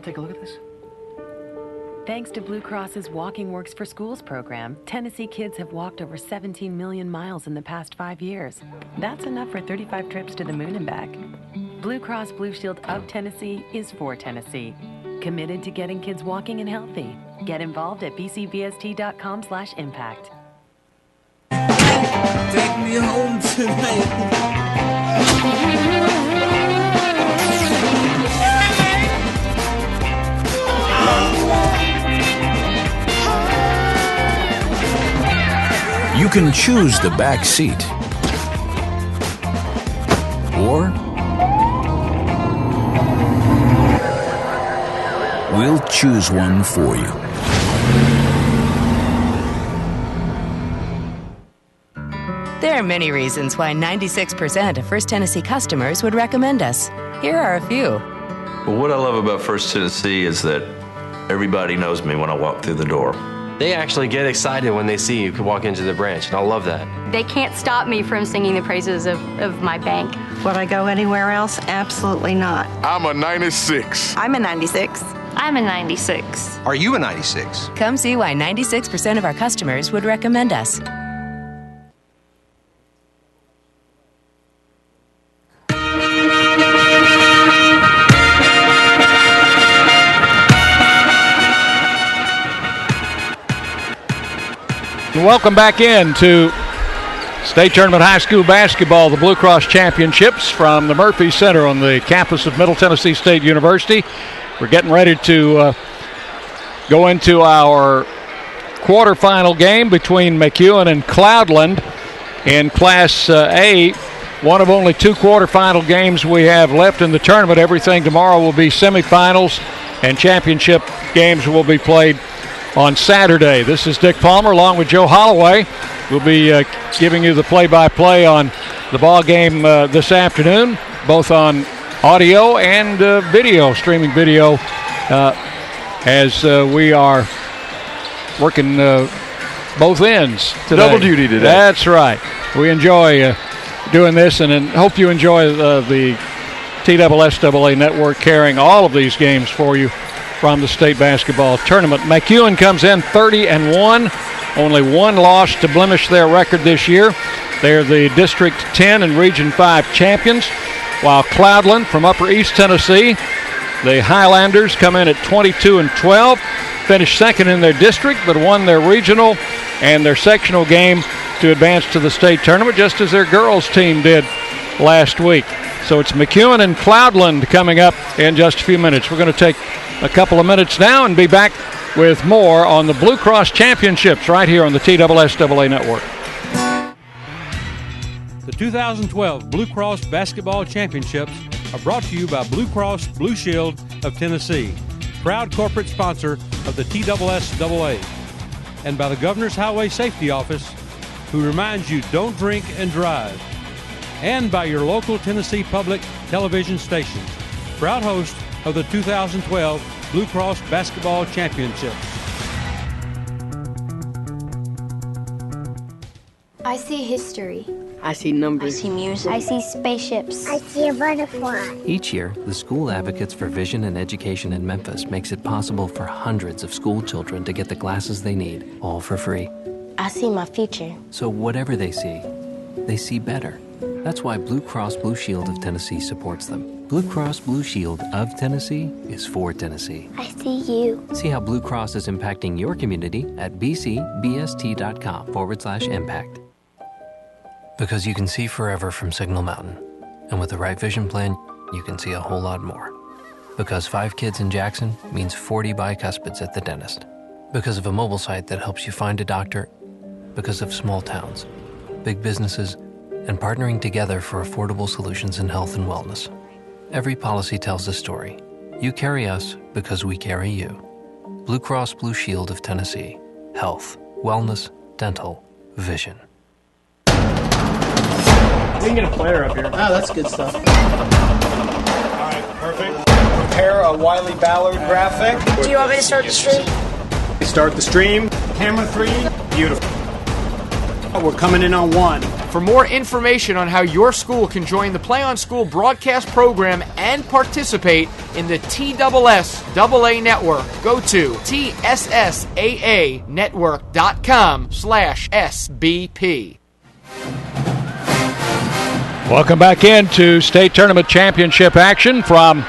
take a look at this? Thanks to Blue Cross's Walking Works for Schools program, Tennessee kids have walked over 17 million miles in the past 5 years. That's enough for 35 trips to the moon and back. Blue Cross Blue Shield of Tennessee is for Tennessee. Committed to getting kids walking and healthy. Get involved at bcbst.com/impact. Take me home tonight. You can choose the back seat, or we'll choose one for you. There are many reasons why 96% of First Tennessee customers would recommend us. Here are a few. Well, what I love about First Tennessee is that everybody knows me when I walk through the door. They actually get excited when they see you walk into the branch, and I love that. They can't stop me from singing the praises of my bank. Would I go anywhere else? Absolutely not. I'm a 96. I'm a 96. I'm a 96. Are you a 96? Come see why 96% of our customers would recommend us. Welcome back into State Tournament High School Basketball, the Blue Cross Championships from the Murphy Center on the campus of Middle Tennessee State University. We're getting ready to go into our quarterfinal game between McEwen and Cloudland in Class A. One of only two quarterfinal games we have left in the tournament. Everything tomorrow will be semifinals, and championship games will be played on Saturday. This is Dick Palmer along with Joe Holloway. We'll be giving you the play-by-play on the ball game this afternoon, both on audio and video, streaming video, as we are working both ends today. Double duty today. That's right. We enjoy doing this, and hope you enjoy the TSSAA network carrying all of these games for you from the state basketball tournament. McEwen comes in 30-1, only one loss to blemish their record this year. They're the District 10 and Region 5 champions, while Cloudland from Upper East Tennessee, the Highlanders, come in at 22-12, finished second in their district, but won their regional and their sectional game to advance to the state tournament, just as their girls team did last week. So it's McEwen and Cloudland coming up in just a few minutes. We're going to take a couple of minutes now and be back with more on the Blue Cross Championships right here on the TSSAA Network. The 2012 Blue Cross Basketball Championships are brought to you by Blue Cross Blue Shield of Tennessee, proud corporate sponsor of the TSSAA, and by the Governor's Highway Safety Office, who reminds you don't drink and drive, and by your local Tennessee Public Television station, proud host of the 2012 Blue Cross Basketball Championships. I see history. I see numbers. I see music. I see spaceships. I see a butterfly. Each year, the School Advocates for Vision and Education in Memphis makes it possible for hundreds of school children to get the glasses they need, all for free. I see my future. So whatever they see better. That's why Blue Cross Blue Shield of Tennessee supports them. Blue Cross Blue Shield of Tennessee is for Tennessee. I see you. See how Blue Cross is impacting your community at bcbst.com/impact. Because you can see forever from Signal Mountain. And with the right vision plan, you can see a whole lot more. Because 5 kids in Jackson means 40 bicuspids at the dentist. Because of a mobile site that helps you find a doctor. Because of small towns, big businesses, and partnering together for affordable solutions in health and wellness. Every policy tells a story. You carry us because we carry you. Blue Cross Blue Shield of Tennessee. Health, wellness, dental, vision. We can get a player up here. Oh, that's good stuff. All right, perfect. Prepare a Wiley Ballard graphic. Do you want me to start the stream? Start the stream. Camera 3. Beautiful. We're coming in on 1. For more information on how your school can join the Play on School broadcast program and participate in the TSSAA network, go to TSSAAnetwork.com/SBP. Welcome back into state tournament championship action from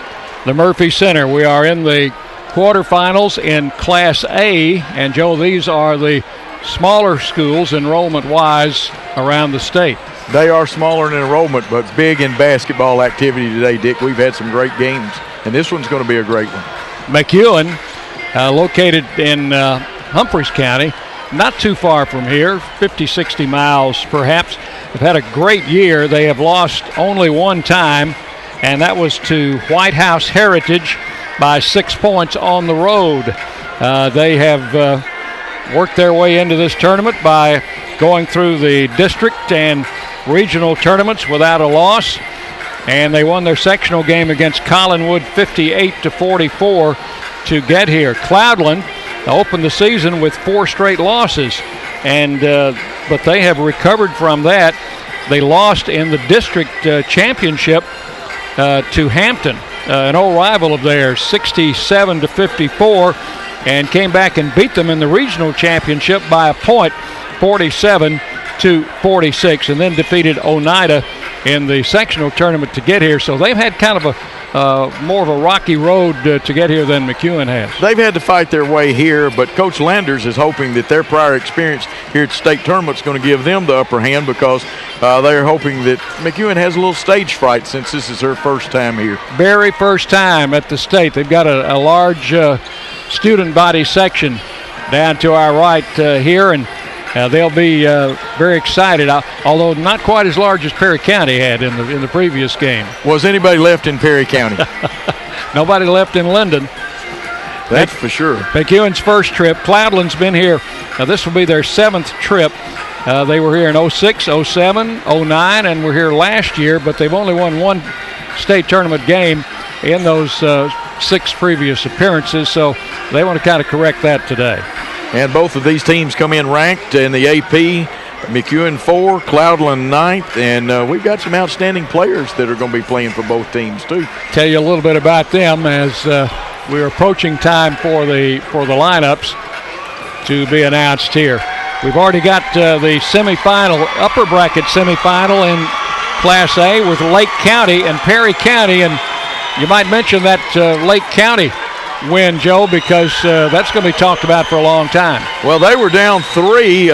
the Murphy Center. We are in the quarterfinals in Class A, and Joe, these are the smaller schools enrollment-wise around the state. They are smaller in enrollment, but big in basketball activity today, Dick. We've had some great games, and this one's going to be a great one. McEwen, located in Humphreys County, not too far from here, 50, 60 miles perhaps. They've had a great year. They have lost only one time, and that was to White House Heritage by 6 points on the road. They have worked their way into this tournament by going through the district and regional tournaments without a loss, and they won their sectional game against Collinwood 58-44 to get here. Cloudland opened the season with 4 straight losses, and but they have recovered from that. They lost in the district championship to Hampton, an old rival of theirs, 67-54, and came back and beat them in the regional championship by a point, 47-46, and then defeated Oneida in the sectional tournament to get here. So they've had kind of a more of a rocky road to get here than McEwen has. They've had to fight their way here, but Coach Landers is hoping that their prior experience here at state tournament is going to give them the upper hand, because they're hoping that McEwen has a little stage fright since this is her first time here. Very first time at the state. They've got a large student body section down to our right here, and they'll be very excited, although not quite as large as Perry County had in the previous game. Was anybody left in Perry County? Nobody left in Linden. That's for sure. McEwen's first trip. Cloudland's been here. Now this will be their 7th trip. They were here in 06, 07, 09, and were here last year, but they've only won one state tournament game in those 6 previous appearances, so they want to kind of correct that today. And both of these teams come in ranked in the AP. McEwen 4, Cloudland 9th, and we've got some outstanding players that are going to be playing for both teams too. Tell you a little bit about them as we're approaching time for the lineups to be announced here. We've already got the semifinal, upper bracket semifinal in Class A with Lake County and Perry County, and you might mention that Lake County win, Joe, because that's going to be talked about for a long time. Well, they were down 3.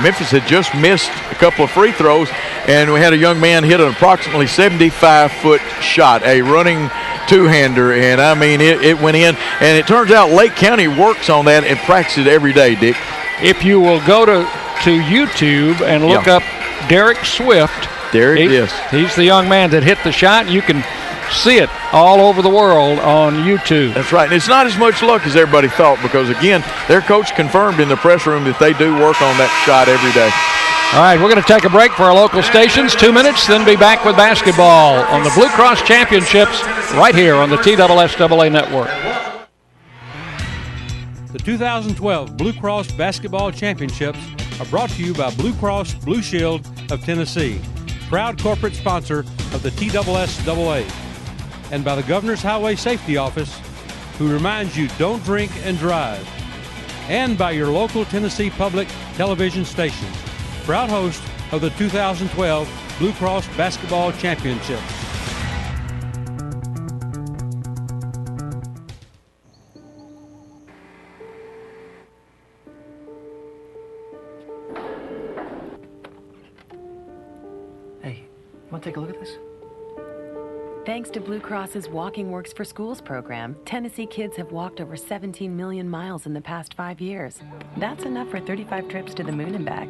Memphis had just missed a couple of free throws, and we had a young man hit an approximately 75-foot shot, a running two-hander, and I mean it went in, and it turns out Lake County works on that and practices it every day, Dick. If you will go to YouTube and look up Derek Swift. Yes. He's the young man that hit the shot. You can see it all over the world on YouTube. That's right. And it's not as much luck as everybody thought, because, again, their coach confirmed in the press room that they do work on that shot every day. All right, we're going to take a break for our local stations, 2 minutes, then be back with basketball on the Blue Cross Championships right here on the TSSAA network. The 2012 Blue Cross Basketball Championships are brought to you by Blue Cross Blue Shield of Tennessee, proud corporate sponsor of the TSSAA, and by the Governor's Highway Safety Office, who reminds you don't drink and drive, and by your local Tennessee Public Television station, proud host of the 2012 Blue Cross Basketball Championships. Hey, want to take a look at this? Thanks to Blue Cross's Walking Works for Schools program, Tennessee kids have walked over 17 million miles in the past 5 years. That's enough for 35 trips to the moon and back.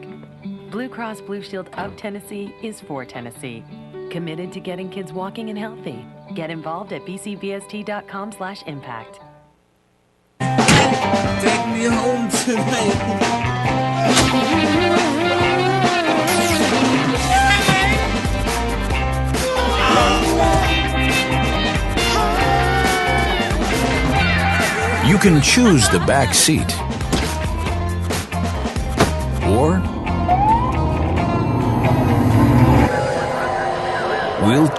Blue Cross Blue Shield of Tennessee is for Tennessee. Committed to getting kids walking and healthy. Get involved at bcbst.com/impact. Take me home tonight. You can choose the back seat, or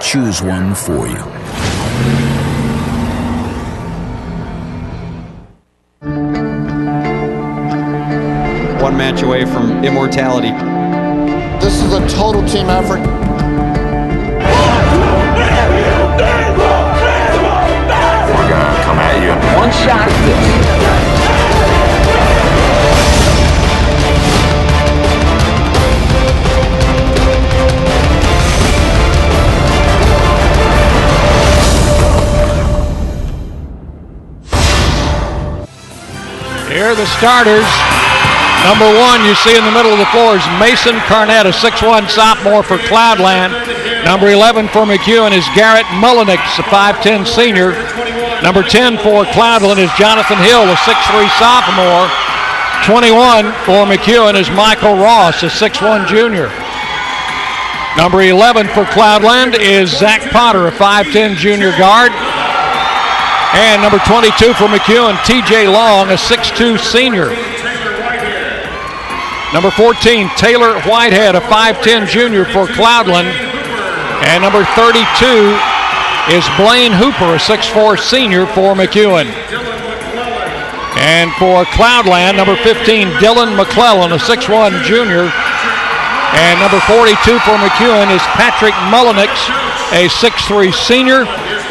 choose one for you. One match away from immortality. This is a total team effort. We're gonna come at you. One shot at this. Here are the starters. Number one, you see in the middle of the floor is Mason Carnett, a 6'1 sophomore for Cloudland. Number 11 for McEwen is Garrett Mullenix, a 5'10 senior. Number 10 for Cloudland is Jonathan Hill, a 6'3 sophomore. 21 for McEwen is Michael Ross, a 6'1 junior. Number 11 for Cloudland is Zach Potter, a 5'10 junior guard. And number 22 for McEwen, TJ Long, a 6'2 senior. Number 14, Taylor Whitehead, a 5'10 junior for Cloudland. And number 32 is Blaine Hooper, a 6'4 senior for McEwen. And for Cloudland, number 15, Dylan McClellan, a 6'1 junior. And number 42 for McEwen is Patrick Mullenix, a 6'3 senior.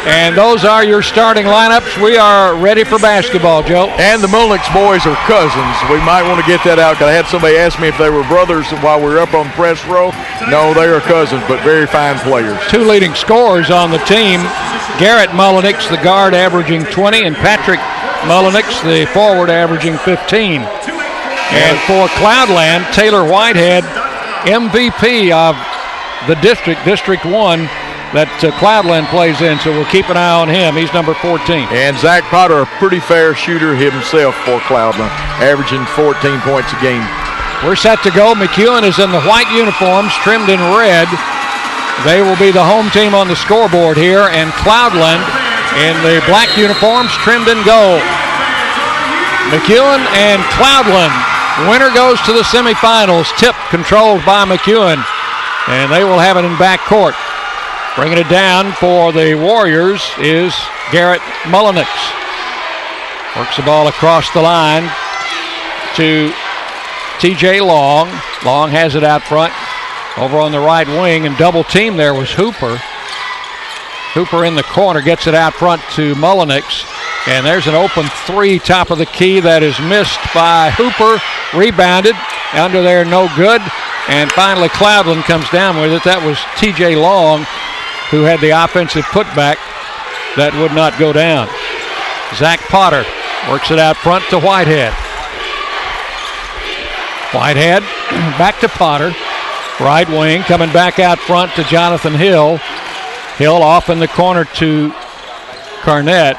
And those are your starting lineups. We are ready for basketball, Joe. And the Mullenix boys are cousins. We might want to get that out because I had somebody ask me if they were brothers while we were up on press row. No, they are cousins, but very fine players. Two leading scorers on the team, Garrett Mullenix, the guard, averaging 20, and Patrick Mullenix, the forward, averaging 15. And for Cloudland, Taylor Whitehead, MVP of the District 1, that Cloudland plays in, so we'll keep an eye on him. He's number 14. And Zach Potter, a pretty fair shooter himself for Cloudland, averaging 14 points a game. We're set to go. McEwen is in the white uniforms, trimmed in red. They will be the home team on the scoreboard here, and Cloudland in the black uniforms, trimmed in gold. McEwen and Cloudland. Winner goes to the semifinals. Tip controlled by McEwen, and they will have it in backcourt. Bringing it down for the Warriors is Garrett Mullenix. Works the ball across the line to TJ Long. Long has it out front over on the right wing, and double team there was Hooper. Hooper in the corner gets it out front to Mullenix, and there's an open three top of the key that is missed by Hooper. Rebounded under there, no good, and finally Cloudland comes down with it. That was TJ Long, who had the offensive putback that would not go down. Zach Potter works it out front to Whitehead. Whitehead back to Potter. Right wing coming back out front to Jonathan Hill. Hill off in the corner to Carnett.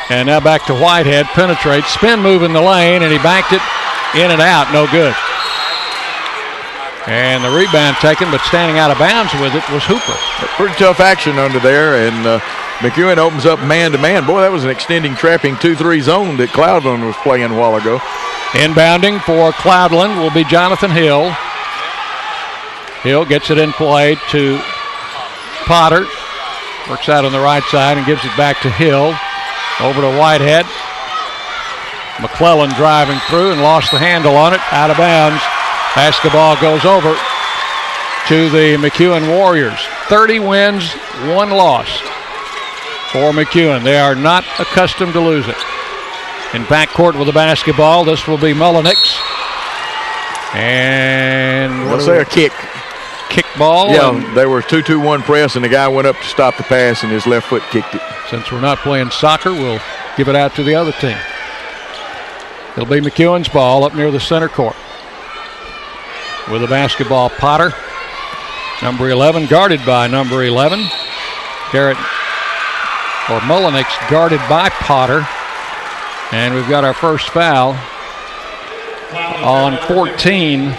And now back to Whitehead. Penetrates, spin move in the lane, and he banked it in and out. No good. And the rebound taken, but standing out of bounds with it was Hooper. Pretty tough action under there, and McEwen opens up man-to-man. Boy, that was an extending, trapping 2-3 zone that Cloudland was playing a while ago. Inbounding for Cloudland will be Jonathan Hill. Hill gets it in play to Potter. Works out on the right side and gives it back to Hill. Over to Whitehead. McClellan driving through and lost the handle on it, out of bounds. Basketball goes over to the McEwen Warriors. 30 wins, 1 loss for McEwen. They are not accustomed to losing. In backcourt with the basketball, this will be Mullenix. And let's say a kick. Kick ball. Yeah, they were 2-2-1 press, and the guy went up to stop the pass, and his left foot kicked it. Since we're not playing soccer, we'll give it out to the other team. It'll be McEwen's ball up near the center court. With the basketball, Potter. Number 11, guarded by number 11. Garrett, or Mullenix, guarded by Potter. And we've got our first foul on 14.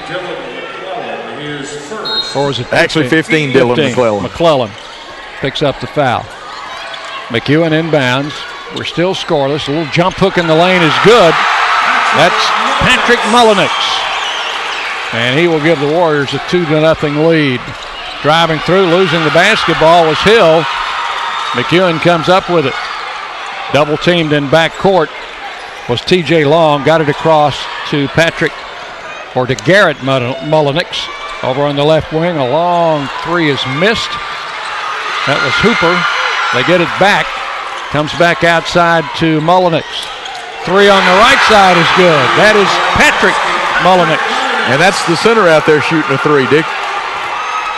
Or was it 15? Actually 15, Dylan McClellan. McClellan picks up the foul. McEwen inbounds. We're still scoreless. A little jump hook in the lane is good. That's Patrick Mullenix. And he will give the Warriors a 2-0 lead. Driving through, losing the basketball was Hill. McEwen comes up with it. Double teamed in backcourt was TJ Long. Got it across to Garrett Mullenix over on the left wing. A long three is missed. That was Hooper. They get it back. Comes back outside to Mullenix. Three on the right side is good. That is Patrick Mullenix. And that's the center out there shooting a three, Dick.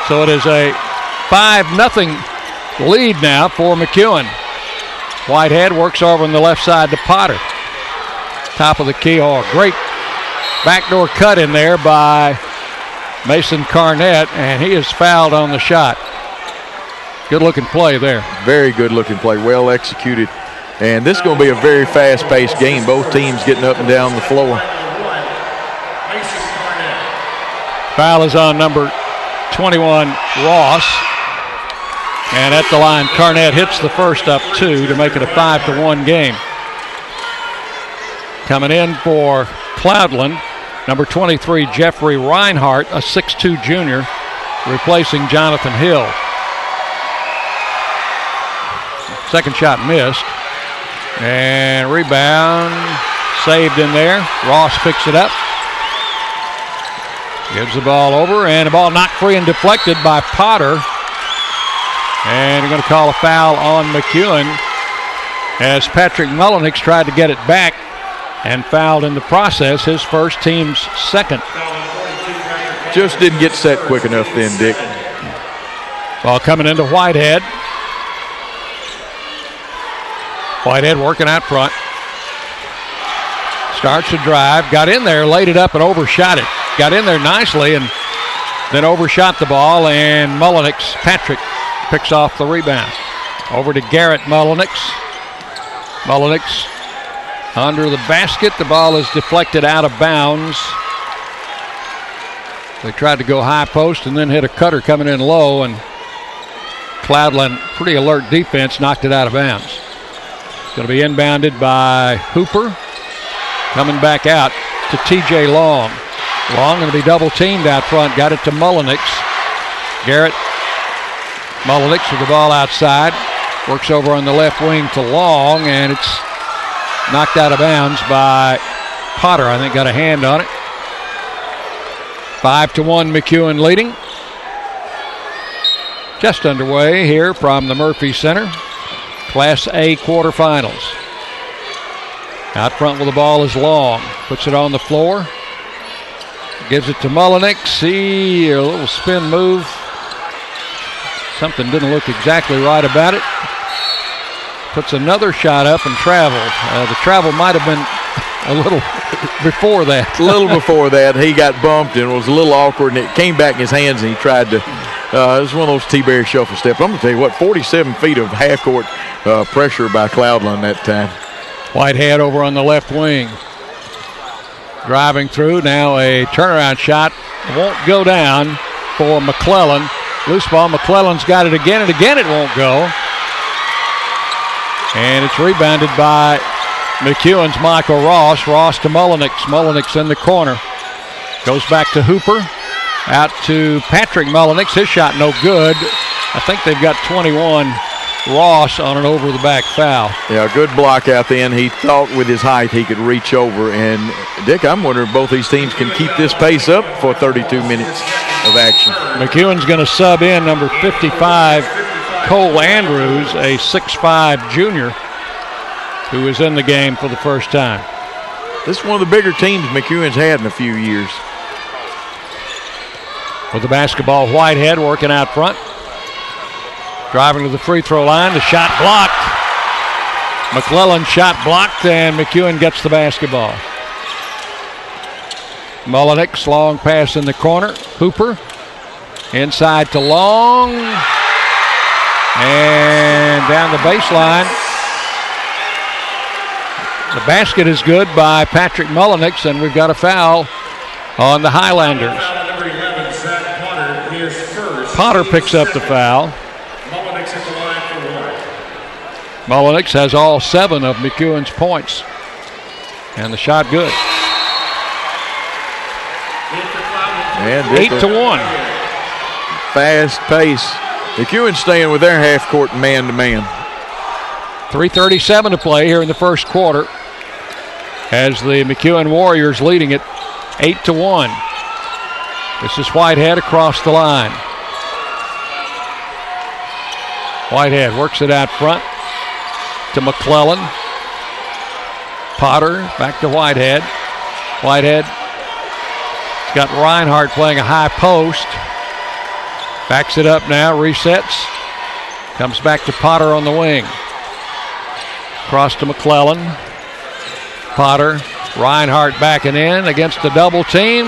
So it is a 5-0 lead now for McEwen. Whitehead works over on the left side to Potter. Top of the key. Oh, great backdoor cut in there by Mason Carnett, and he is fouled on the shot. Good looking play there. Very good looking play. Well executed. And this is going to be a very fast-paced game. Both teams getting up and down the floor. Foul is on number 21, Ross. And at the line, Carnett hits the first up two to make it a 5-1 game. Coming in for Cloudland, number 23, Jeffrey Reinhart, a 6'2 junior, replacing Jonathan Hill. Second shot missed. And rebound saved in there. Ross picks it up. Gives the ball over, and the ball knocked free and deflected by Potter. And they're going to call a foul on McEwen as Patrick Mullenix tried to get it back and fouled in the process, his first, team's second. Just didn't get set quick enough then, Dick. Ball coming into Whitehead. Whitehead working out front. Starts to drive, got in there, laid it up and overshot it. Got in there nicely and then overshot the ball, and Patrick picks off the rebound. Over to Garrett Mullenix. Mullenix under the basket. The ball is deflected out of bounds. They tried to go high post and then hit a cutter coming in low, and Cloudland, pretty alert defense, knocked it out of bounds. Going to be inbounded by Hooper. Coming back out to TJ Long. Long going to be double teamed out front. Got it to Mullenix. Garrett Mullenix with the ball outside. Works over on the left wing to Long, and it's knocked out of bounds by Potter. I think got a hand on it. 5-1 McEwen leading. Just underway here from the Murphy Center. Class A quarterfinals. Out front with the ball is Long. Puts it on the floor. Gives it to Mullenix. A little spin move. Something didn't look exactly right about it. Puts another shot up and travels. The travel might have been a little before that. A little before that. He got bumped and it was a little awkward, and it came back in his hands, and he tried to. It was one of those T-Berry shuffle steps. I'm going to tell you what, 47 feet of half-court pressure by Cloudland that time. Whitehead over on the left wing. Driving through, now a turnaround shot. Won't go down for McClellan. Loose ball, McClellan's got it again, and again it won't go. And it's rebounded by McEwen's Michael Ross. Ross to Mullenix. Mullenix in the corner. Goes back to Hooper. Out to Patrick Mullenix. His shot no good. I think they've got 21. Ross on an over-the-back foul. Yeah, good block out then. He thought with his height he could reach over. And, Dick, I'm wondering if both these teams can keep this pace up for 32 minutes of action. McEwen's going to sub in number 55, Cole Andrews, a 6'5 junior who is in the game for the first time. This is one of the bigger teams McEwen's had in a few years. With the basketball, Whitehead working out front. Driving to the free throw line, the shot blocked. McClellan shot blocked, and McEwen gets the basketball. Mullenix, long pass in the corner. Hooper, inside to Long. And down the baseline. The basket is good by Patrick Mullenix, and we've got a foul on the Highlanders. Potter picks up the foul. Mullenix has all 7 of McEwen's points. And the shot good. And 8-1. fast pace. McEwen staying with their half court man-to-man. 3:37 to play here in the first quarter as the McEwen Warriors leading it 8-1. This is Whitehead across the line. Whitehead works it out front to McClellan. Potter back to Whitehead. Whitehead's got Reinhardt playing a high post. Backs it up now, resets. Comes back to Potter on the wing. Cross to McClellan. Potter, Reinhardt backing in against the double team.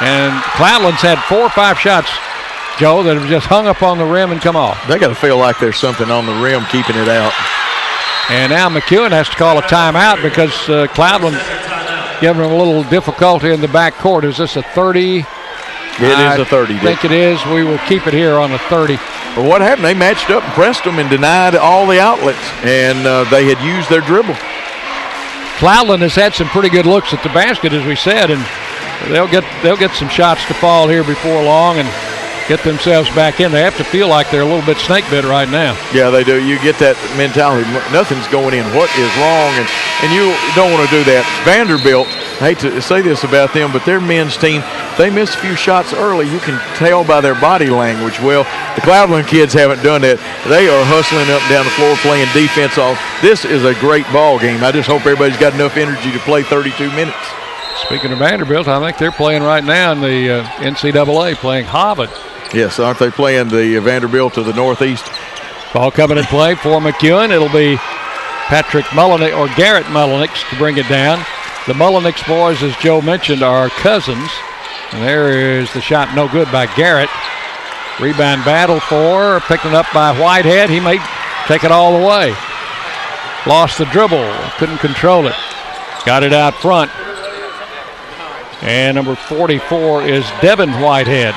And Cloudland's had 4 or 5 shots, Joe, that have just hung up on the rim and come off. They got to feel like there's something on the rim keeping it out. And now McEwen has to call a timeout because Cloudland giving them a little difficulty in the backcourt. Is this a 30? It is a 30. I think it is. We will keep it here on a 30. Well, what happened? They matched up and pressed them and denied all the outlets, and they had used their dribble. Cloudland has had some pretty good looks at the basket, as we said, and they'll get some shots to fall here before long and get themselves back in. They have to feel like they're a little bit snake bit right now. Yeah, they do. You get that mentality. Nothing's going in. What is wrong? And you don't want to do that. Vanderbilt, I hate to say this about them, but their men's team, they miss a few shots early. You can tell by their body language. Well, the Cloudland kids haven't done that. They are hustling up and down the floor playing defense off. This is a great ball game. I just hope everybody's got enough energy to play 32 minutes. Speaking of Vanderbilt, I think they're playing right now in the NCAA, playing Harvard. Yes, aren't they playing the Vanderbilt to the northeast? Ball coming in play for McEwen. It'll be Patrick Mullenix or Garrett Mullenix to bring it down. The Mullenix boys, as Joe mentioned, are cousins. And there is the shot, no good by Garrett. Rebound battle for, picking up by Whitehead. He may take it all the way. Lost the dribble, couldn't control it. Got it out front. And number 44 is Devin Whitehead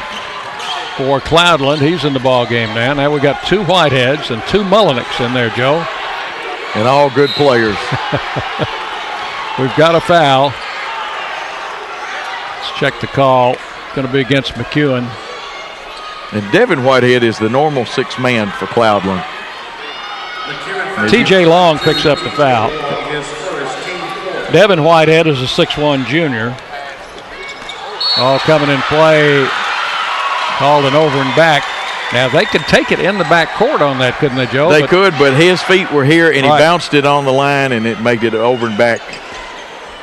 for Cloudland. He's in the ball game now. Now we got 2 Whiteheads and 2 Mullenix in there, Joe. And all good players. We've got a foul. Let's check the call. It's going to be against McEwen. And Devin Whitehead is the normal 6th man for Cloudland. TJ Long picks up the foul. Devin Whitehead is a 6'1 junior. All coming in play. Called an over and back. Now, they could take it in the back court on that, couldn't they, Joe? They could, but his feet were here, and he bounced it on the line, and it made it over and back.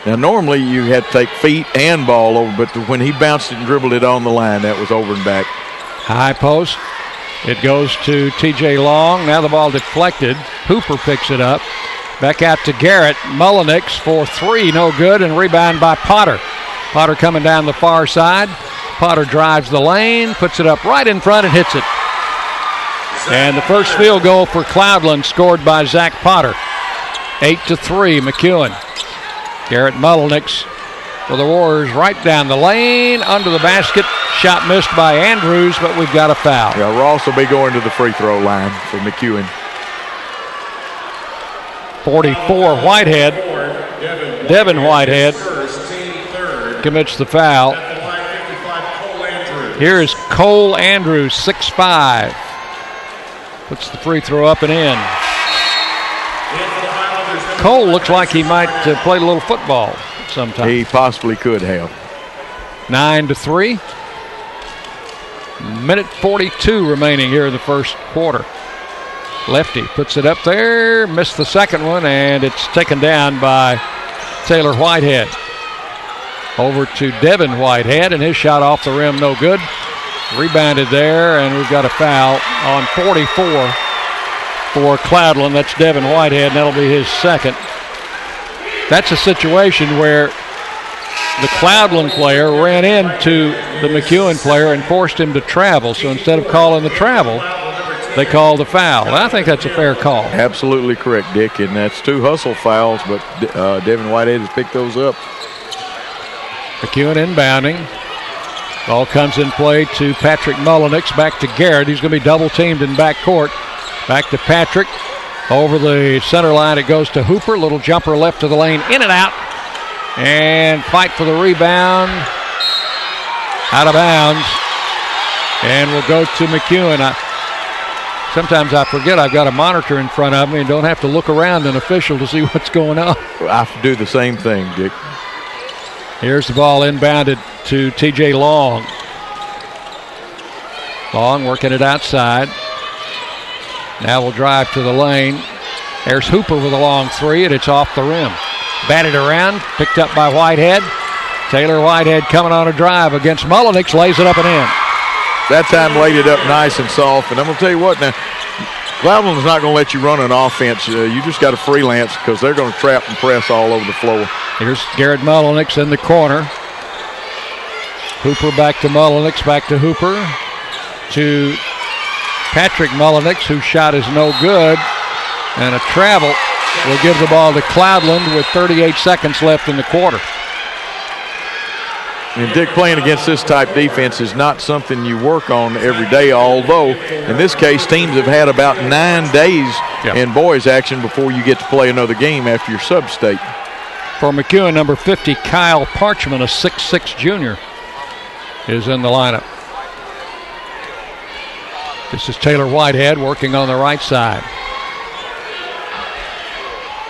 Now, normally you had to take feet and ball over, but when he bounced it and dribbled it on the line, that was over and back. High post. It goes to TJ Long. Now the ball deflected. Hooper picks it up. Back out to Garrett. Mullenix for 3, no good, and rebound by Potter. Potter coming down the far side. Potter drives the lane, puts it up right in front and hits it. And the first field goal for Cloudland scored by Zach Potter. 8-3, McEwen. Garrett Mullenix for the Warriors right down the lane, under the basket. Shot missed by Andrews, but we've got a foul. Yeah, Ross will be going to the free throw line for McEwen. 44, Whitehead. Devin Whitehead commits the foul. Here is Cole Andrews, 6'5". Puts the free throw up and in. Cole looks like he might play a little football sometime. He possibly could have. 9-3. Minute 42 remaining here in the first quarter. Lefty puts it up there, missed the second one, and it's taken down by Taylor Whitehead. Over to Devin Whitehead, and his shot off the rim, no good. Rebounded there, and we've got a foul on 44 for Cloudland. That's Devin Whitehead, and that'll be his second. That's a situation where the Cloudland player ran into the McEwen player and forced him to travel. So instead of calling the travel, they called the foul. I think that's a fair call. Absolutely correct, Dick, and that's 2 hustle fouls, but Devin Whitehead has picked those up. McEwen inbounding. Ball comes in play to Patrick Mullenix. Back to Garrett. He's going to be double teamed in backcourt. Back to Patrick. Over the center line it goes to Hooper. Little jumper left to the lane. In and out. And fight for the rebound. Out of bounds. And we'll go to McEwen. Sometimes I forget I've got a monitor in front of me and don't have to look around an official to see what's going on. I have to do the same thing, Dick. Here's the ball inbounded to T.J. Long. Long working it outside. Now we'll drive to the lane. There's Hooper with a long three, and it's off the rim. Batted around, picked up by Whitehead. Taylor Whitehead coming on a drive against Mullenix, lays it up and in. That time laid it up nice and soft. And I'm going to tell you what now, Cloudland's not going to let you run an offense. You just got to freelance because they're going to trap and press all over the floor. Here's Garrett Mullenix in the corner. Hooper back to Mullenix, back to Hooper. To Patrick Mullenix, whose shot is no good. And a travel will give the ball to Cloudland with 38 seconds left in the quarter. And Dick, playing against this type defense is not something you work on every day, although in this case teams have had about 9 days in boys action before you get to play another game after your sub-state. For McEwen, number 50, Kyle Parchman, a 6'6 junior, is in the lineup. This is Taylor Whitehead working on the right side.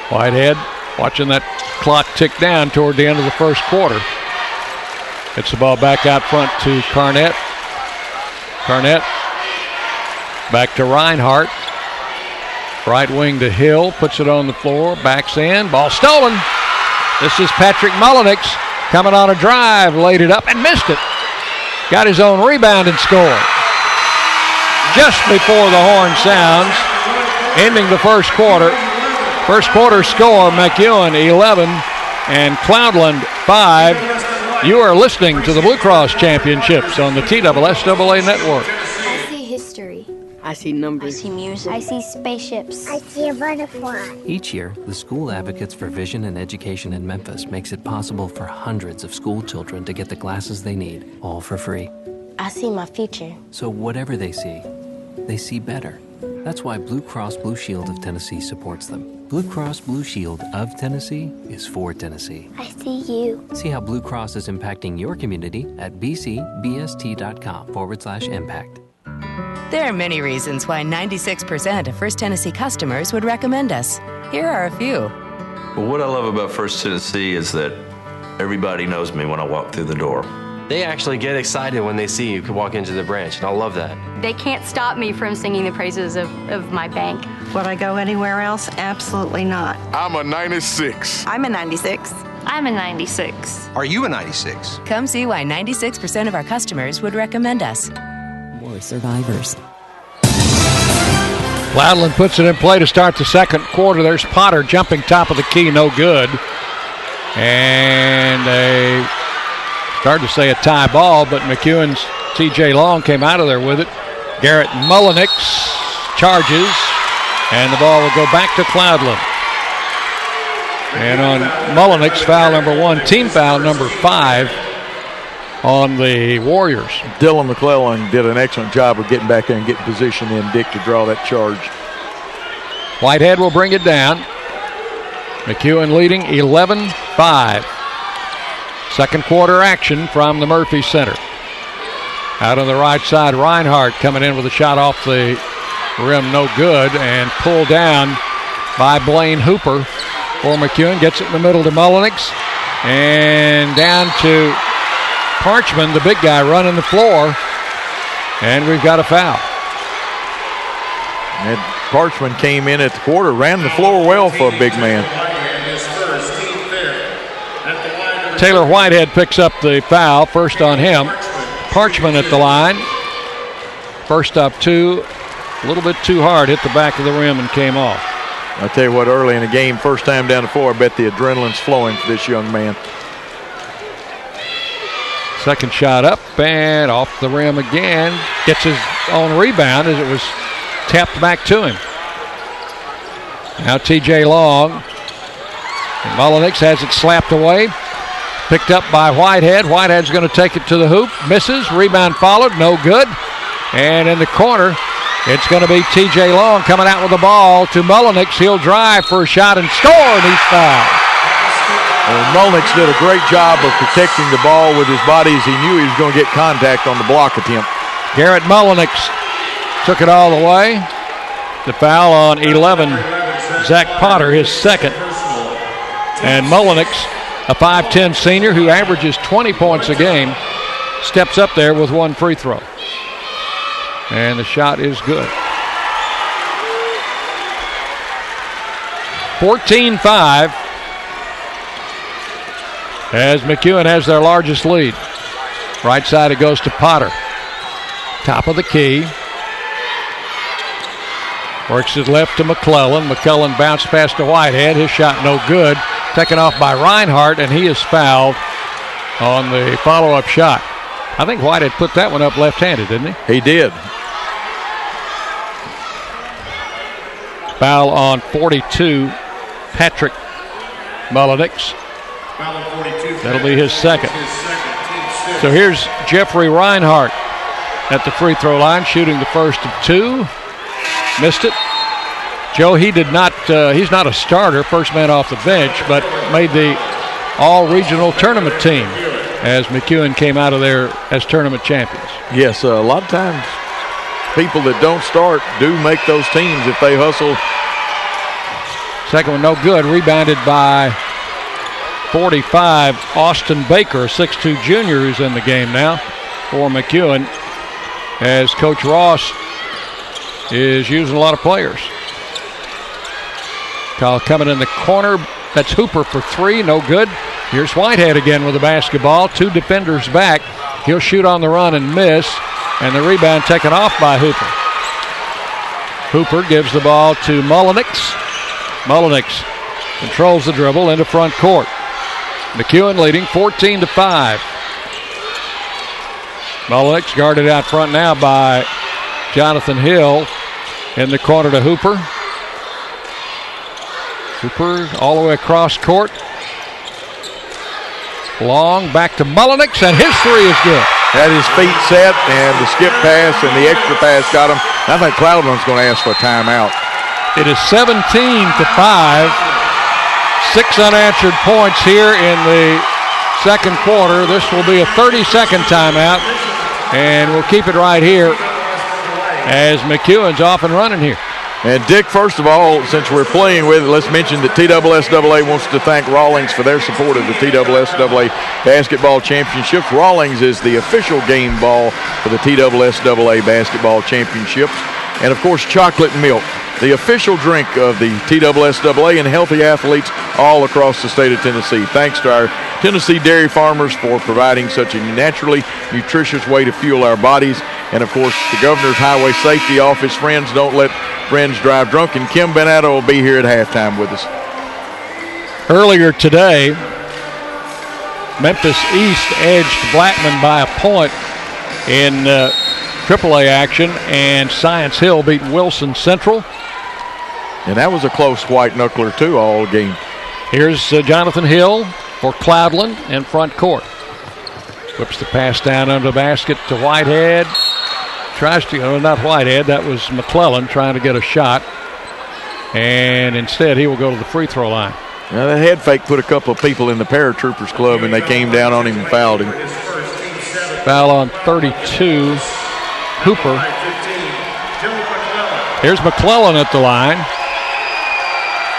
Whitehead watching that clock tick down toward the end of the first quarter. Gets the ball back out front to Carnett. Carnett back to Reinhardt. Right wing to Hill, puts it on the floor, backs in, ball stolen. This is Patrick Mullenix coming on a drive, laid it up and missed it. Got his own rebound and scored. Just before the horn sounds, ending the first quarter. First quarter score, McEwen 11 and Cloudland 5. You are listening to the Blue Cross Championships on the TSSAA network. I see history. I see numbers. I see music. I see spaceships. I see a butterfly. Each year, the School Advocates for Vision and Education in Memphis makes it possible for hundreds of school children to get the glasses they need, all for free. I see my future. So whatever they see better. That's why Blue Cross Blue Shield of Tennessee supports them. Blue Cross Blue Shield of Tennessee is for Tennessee. I see you. See how Blue Cross is impacting your community at bcbst.com/impact. There are many reasons why 96% of First Tennessee customers would recommend us. Here are a few. Well, what I love about First Tennessee is that everybody knows me when I walk through the door. They actually get excited when they see you walk into the branch, and I love that. They can't stop me from singing the praises of my bank. Would I go anywhere else? Absolutely not. I'm a 96. I'm a 96. I'm a 96. Are you a 96? Come see why 96% of our customers would recommend us. More survivors. Cloudland puts it in play to start the second quarter. There's Potter jumping top of the key, no good. And a started to say a tie ball, but McEwen's T.J. Long came out of there with it. Garrett Mullenix charges, and the ball will go back to Cloudland. And on Mullenix, foul number 1, team foul number 5 on the Warriors. Dylan McClellan did an excellent job of getting back there and getting position in, Dick, to draw that charge. Whitehead will bring it down. McEwen leading 11-5. Second quarter action from the Murphy Center. Out on the right side, Reinhardt coming in with a shot off the rim, no good, and pulled down by Blaine Hooper for McEwen. Gets it in the middle to Mullenix, and down to Parchman, the big guy running the floor, and we've got a foul. And Parchman came in at the quarter, ran the floor well for a big man. Taylor Whitehead picks up the foul, first on him. Parchman at the line. First up 2, a little bit too hard, hit the back of the rim and came off. I'll tell you what, early in the game, first time down the floor, I bet the adrenaline's flowing for this young man. Second shot up and off the rim again. Gets his own rebound as it was tapped back to him. Now T.J. Long. And Mullenix has it slapped away. Picked up by Whitehead. Whitehead's going to take it to the hoop. Misses. Rebound followed. No good. And in the corner, it's going to be T.J. Long coming out with the ball to Mullenix. He'll drive for a shot and score, and he's fouled. Mullenix did a great job of protecting the ball with his body as he knew he was going to get contact on the block attempt. Garrett Mullenix took it all the way. The foul on 11, Zach Potter, his second. And Mullenix, a 5'10 senior who averages 20 points a game, steps up there with one free throw. And the shot is good. 14-5 as McEwen has their largest lead. Right side it goes to Potter. Top of the key. Works it left to McClellan. McClellan bounced past to Whitehead. His shot no good. Taken off by Reinhardt, and he is fouled on the follow-up shot. I think Whitehead put that one up left-handed, didn't he? He did. Foul on 42, Patrick Mullenix. That'll be his second. So here's Jeffrey Reinhardt at the free throw line, shooting the first of two. Missed it. Joe, he's not a starter, first man off the bench, but made the all-regional tournament team as McEwen came out of there as tournament champions. Yes, a lot of times people that don't start do make those teams if they hustle. Second one no good, rebounded by 45, Austin Baker, a 6'2 junior who's in the game now for McEwen, as Coach Ross is using a lot of players. Kyle coming in the corner. That's Hooper for three, no good. Here's Whitehead again with the basketball. Two defenders back. He'll shoot on the run and miss, and the rebound taken off by Hooper. Hooper gives the ball to Mullenix. Mullenix controls the dribble into front court. McEwen leading 14-5. Mullenix guarded out front now by Jonathan Hill. In the corner to Hooper. Hooper all the way across court. Long back to Mullenix, and his three is good. Had his feet set, and the skip pass and the extra pass got him. I think Cloudland's going to ask for a timeout. It is 17-5. 6 unanswered points here in the second quarter. This will be a 30-second timeout, and we'll keep it right here as McEwen's off and running here. And Dick, first of all, since we're playing with it, let's mention that TSSAA wants to thank Rawlings for their support of the TSSAA Basketball Championships. Rawlings is the official game ball for the TSSAA Basketball Championships. And, of course, chocolate milk, the official drink of the TSSAA and healthy athletes all across the state of Tennessee. Thanks to our Tennessee dairy farmers for providing such a naturally nutritious way to fuel our bodies. And, of course, the Governor's Highway Safety Office, Friends Don't Let Friends Drive Drunk. And Kim Benato will be here at halftime with us. Earlier today, Memphis East edged Blackman by a point in AAA action, and Science Hill beat Wilson Central. And that was a close white knuckler, too, all game. Here's Jonathan Hill for Cloudland in front court. Whips the pass down under the basket to Whitehead. Tries to, not Whitehead, that was McClellan trying to get a shot. And instead, he will go to the free throw line. Now, that head fake put a couple of people in the Paratroopers Club, and they came down on him and fouled him. Foul on 32, Hooper. Here's McClellan at the line.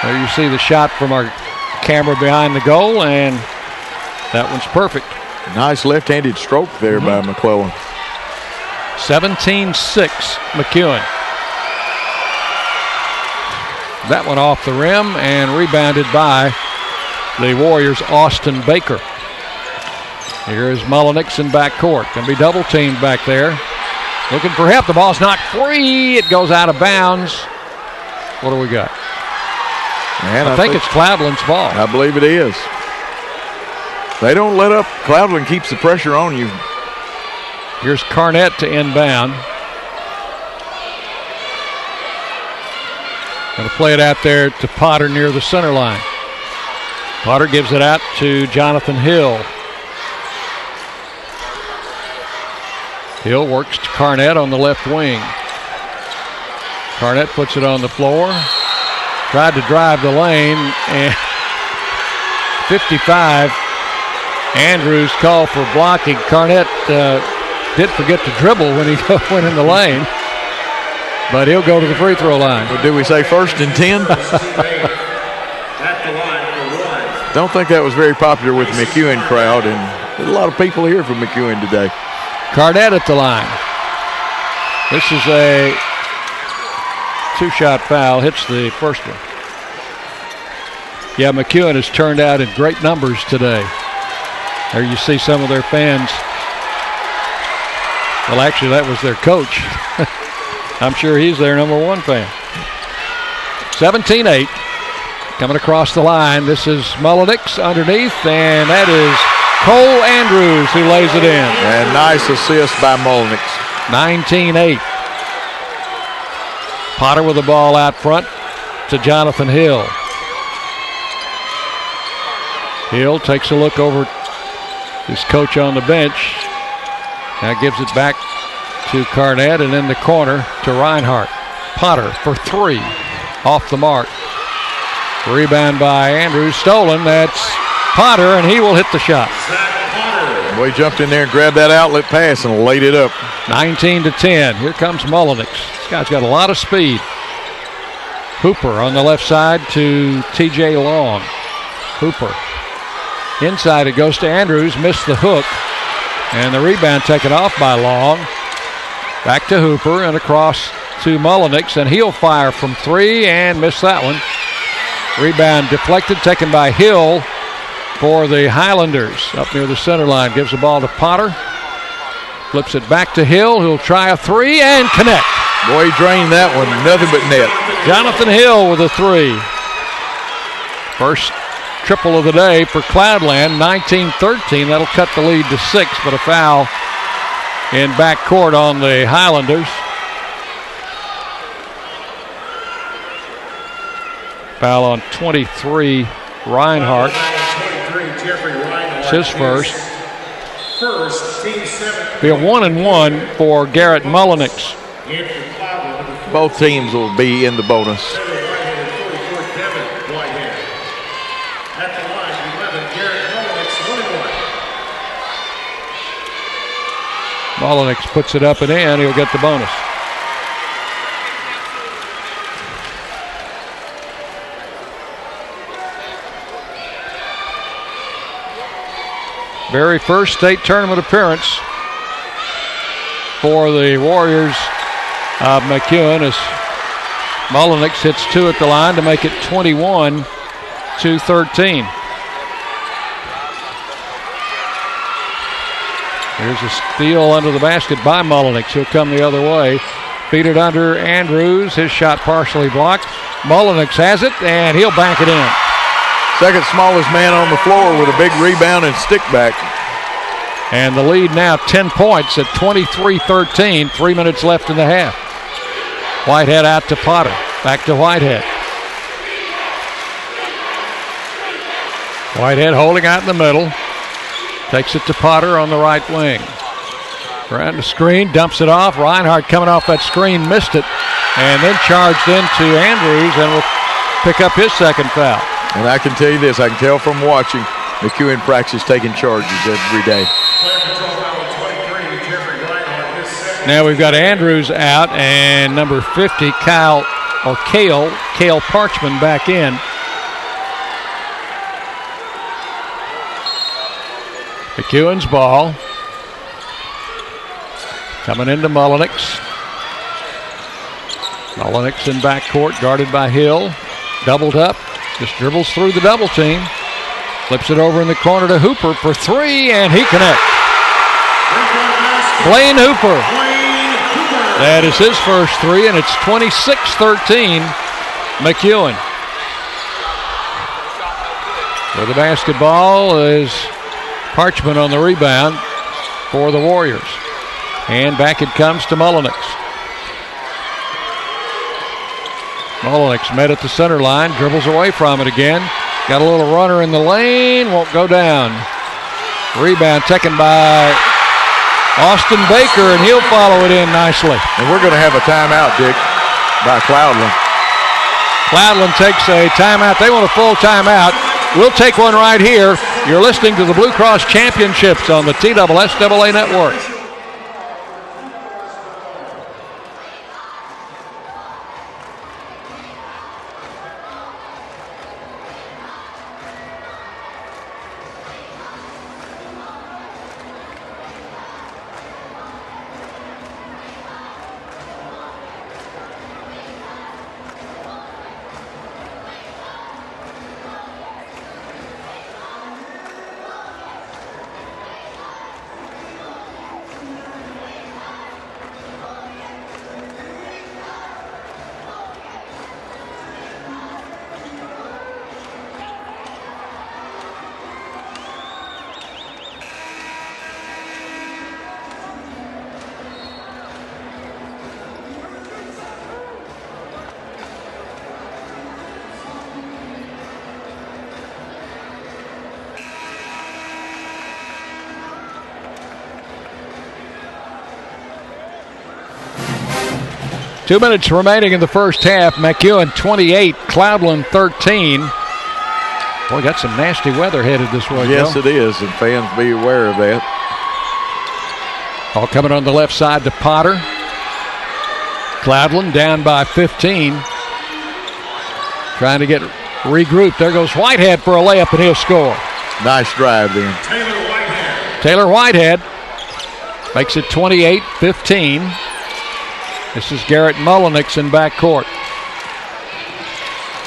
There you see the shot from our camera behind the goal, and that one's perfect. Nice left-handed stroke there by McClellan. 17-6, McEwen. That one off the rim and rebounded by the Warriors' Austin Baker. Here's Mullenix in backcourt. Going to be double teamed back there. Looking for help. The ball's not free. It goes out of bounds. What do we got? Man, I think it's Cloudland's ball. I believe it is. They don't let up. Cloudland keeps the pressure on you. Here's Carnett to inbound. Going to play it out there to Potter near the center line. Potter gives it out to Jonathan Hill. Hill works to Carnett on the left wing. Carnett puts it on the floor. Tried to drive the lane, and 55. Andrews called for blocking. Carnett did forget to dribble when he went in the lane. But he'll go to the free throw line. Well, did we say 1st and 10? Don't think that was very popular with the McEwen crowd, and there's a lot of people here from McEwen today. Carnett at the line. This is a 2-shot foul, hits the first one. Yeah, McEwen has turned out in great numbers today. There you see some of their fans. Well, actually, that was their coach. I'm sure he's their number 1 fan. 17-8. Coming across the line, this is Mullenix underneath, and that is Cole Andrews who lays it in. And nice assist by Mullenix. 19-8. Potter with the ball out front to Jonathan Hill. Hill takes a look over his coach on the bench. Now gives it back to Carnett, and in the corner to Reinhardt. Potter for 3. Off the mark. Rebound by Andrews, stolen. That's Potter, and he will hit the shot. Boy, he jumped in there and grabbed that outlet pass and laid it up. 19-10. Here comes Mullenix. This guy's got a lot of speed. Hooper on the left side to TJ Long. Hooper. Inside it goes to Andrews. Missed the hook. And the rebound taken off by Long. Back to Hooper and across to Mullenix, and he'll fire from 3 and miss that one. Rebound deflected, taken by Hill for the Highlanders up near the center line. Gives the ball to Potter. Flips it back to Hill. He'll try a 3 and connect. Boy, he drained that one. Nothing but net. Jonathan Hill with a 3. First triple of the day for Cloudland. 19-13. That'll cut the lead to 6, but a foul in backcourt on the Highlanders. Foul on 23, Reinhardt. It's his first. Be a 1-and-1 for Garrett Mullenix. Both teams will be in the bonus. Mullenix puts it up and in. He'll get the bonus. Very first state tournament appearance for the Warriors of McEwen as Mullenix hits 2 at the line to make it 21-13. Here's a steal under the basket by Mullenix. He'll come the other way. Feed it under Andrews. His shot partially blocked. Mullenix has it, and he'll bank it in. Second smallest man on the floor with a big rebound and stick back. And the lead now 10 points at 23-13. 3 minutes left in the half. Whitehead out to Potter. Back to Whitehead. Whitehead holding out in the middle. Takes it to Potter on the right wing. Around the screen, dumps it off. Reinhardt coming off that screen, missed it. And then charged into Andrews and will pick up his second foul. And I can tell you this, I can tell from watching, McEwen practice taking charges every day. Now we've got Andrews out and number 50, Cale Parchman back in. McEwen's ball. Coming into Mullenix. Mullenix in backcourt, guarded by Hill. Doubled up. Just dribbles through the double team. Flips it over in the corner to Hooper for 3, and he connects. Blaine Hooper. That is his first 3, and it's 26-13, McEwen. With the basketball is Parchman on the rebound for the Warriors. And back it comes to Mullenix. Mullenix met at the center line, dribbles away from it again. Got a little runner in the lane, won't go down. Rebound taken by Austin Baker, and he'll follow it in nicely. And we're going to have a timeout, Dick, by Cloudland. Cloudland takes a timeout. They want a full timeout. We'll take one right here. You're listening to the Blue Cross Championships on the TSSAA Network. 2 minutes remaining in the first half. McEwen 28, Cloudland 13. Boy, got some nasty weather headed this way. Yes, Joe. it is, and fans be aware of that. All coming on the left side to Potter. Cloudland down by 15. Trying to get regrouped. There goes Whitehead for a layup, and he'll score. Nice drive then. Taylor Whitehead makes it 28-15. This is Garrett Mullenix in backcourt.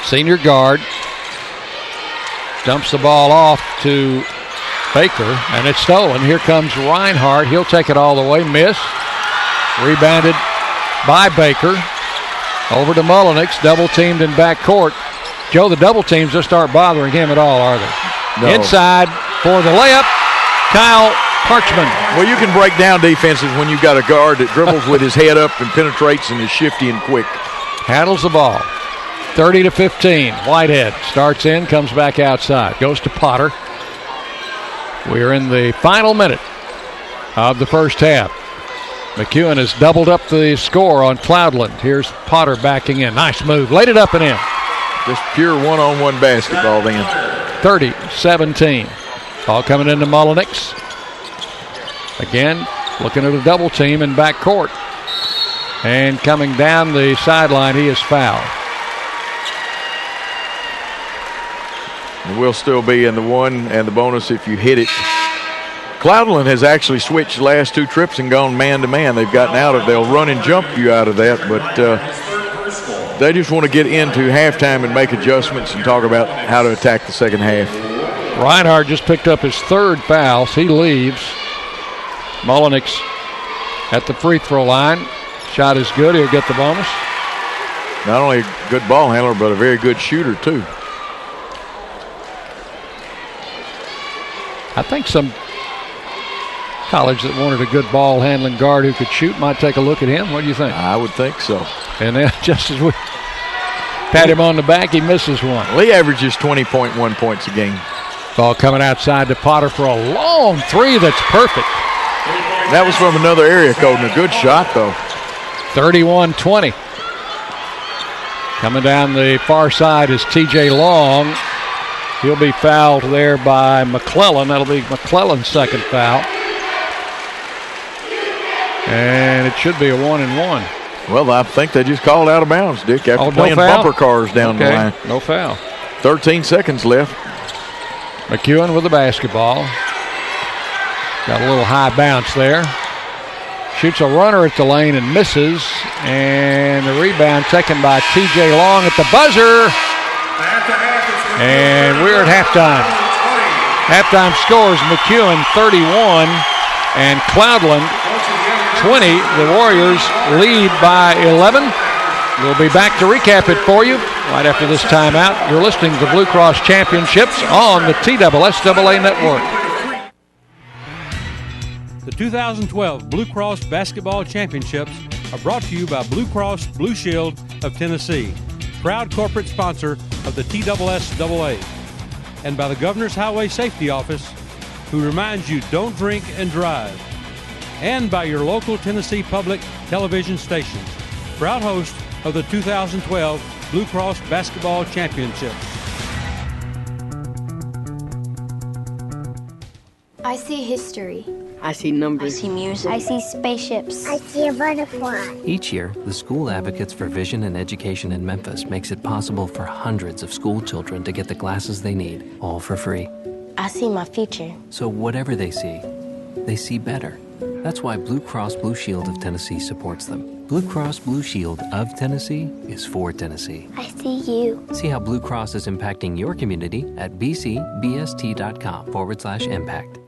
Senior guard. Dumps the ball off to Baker, and it's stolen. Here comes Reinhardt. He'll take it all the way. Miss. Rebounded by Baker. Over to Mullenix. Double teamed in backcourt. Joe, the double teams just aren't bothering him at all, are they? No. Inside for the layup, Kyle Parchman. Well, you can break down defenses when you've got a guard that dribbles with his head up and penetrates and is shifty and quick. Handles the ball. 30-15. Whitehead starts in, comes back outside. Goes to Potter. We are in the final minute of the first half. McEwen has doubled up the score on Cloudland. Here's Potter backing in. Nice move. Laid it up and in. Just pure one-on-one basketball then. 30-17. Ball coming into Mullenix. Again, looking at a double team in backcourt. And coming down the sideline, he is fouled. And we'll still be in the one and the bonus if you hit it. Cloudland has actually switched the last two trips and gone man-to-man. They've gotten out of, they'll run and jump you out of that, but they just want to get into halftime and make adjustments and talk about how to attack the second half. Reinhardt just picked up his third foul. He leaves. Mullenix at the free throw line. Shot is good. He'll get the bonus. Not only a good ball handler, but a very good shooter, too. I think some college that wanted a good ball handling guard who could shoot might take a look at him. What do you think? I would think so. And then just as we pat him on the back, he misses one. Well, he averages 20.1 points a game. Ball coming outside to Potter for a long three that's perfect. That was from another area code and a good shot, though. 31-20. Coming down the far side is T.J. Long. He'll be fouled there by McClellan. That'll be McClellan's second foul. And it should be a 1-and-1. Well, I think they just called out of bounds, Dick, after playing bumper cars down the line. No foul. 13 seconds left. McEwen with the basketball. Got a little high bounce there. Shoots a runner at the lane and misses. And the rebound taken by T.J. Long at the buzzer. And we're at halftime. Halftime scores McEwen 31 and Cloudland 20. The Warriors lead by 11. We'll be back to recap it for you right after this timeout. You're listening to Blue Cross Championships on the TSSAA network. The 2012 Blue Cross Basketball Championships are brought to you by Blue Cross Blue Shield of Tennessee, proud corporate sponsor of the TSSAA, and by the Governor's Highway Safety Office, who reminds you don't drink and drive, and by your local Tennessee Public Television stations, proud host of the 2012 Blue Cross Basketball Championships. I see history. I see numbers. I see music. I see spaceships. I see a butterfly. Each year, the School Advocates for Vision and Education in Memphis makes it possible for hundreds of school children to get the glasses they need, all for free. I see my future. So whatever they see better. That's why Blue Cross Blue Shield of Tennessee supports them. Blue Cross Blue Shield of Tennessee is for Tennessee. I see you. See how Blue Cross is impacting your community at bcbst.com/impact.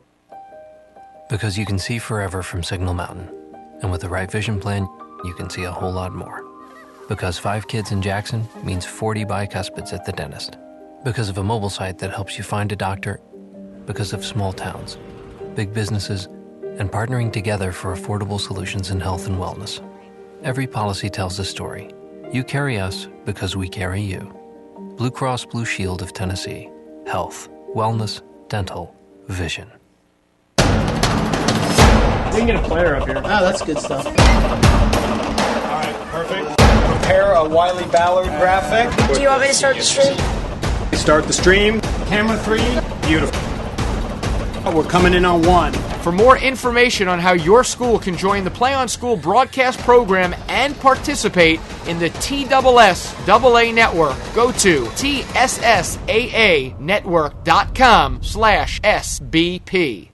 Because you can see forever from Signal Mountain. And with the right vision plan, you can see a whole lot more. Because 5 kids in Jackson means 40 bicuspids at the dentist. Because of a mobile site that helps you find a doctor. Because of small towns, big businesses, and partnering together for affordable solutions in health and wellness. Every policy tells a story. You carry us because we carry you. Blue Cross Blue Shield of Tennessee. Health, wellness, dental, vision. We can get a player up here. Oh, that's good stuff. All right, perfect. prepare a Wiley Ballard graphic. Do you want me to start the stream? Start the stream. Camera 3. Beautiful. We're coming in on 1. For more information on how your school can join the Play on School broadcast program and participate in the TSSAA network, go to TSSAAnetwork.com/SBP.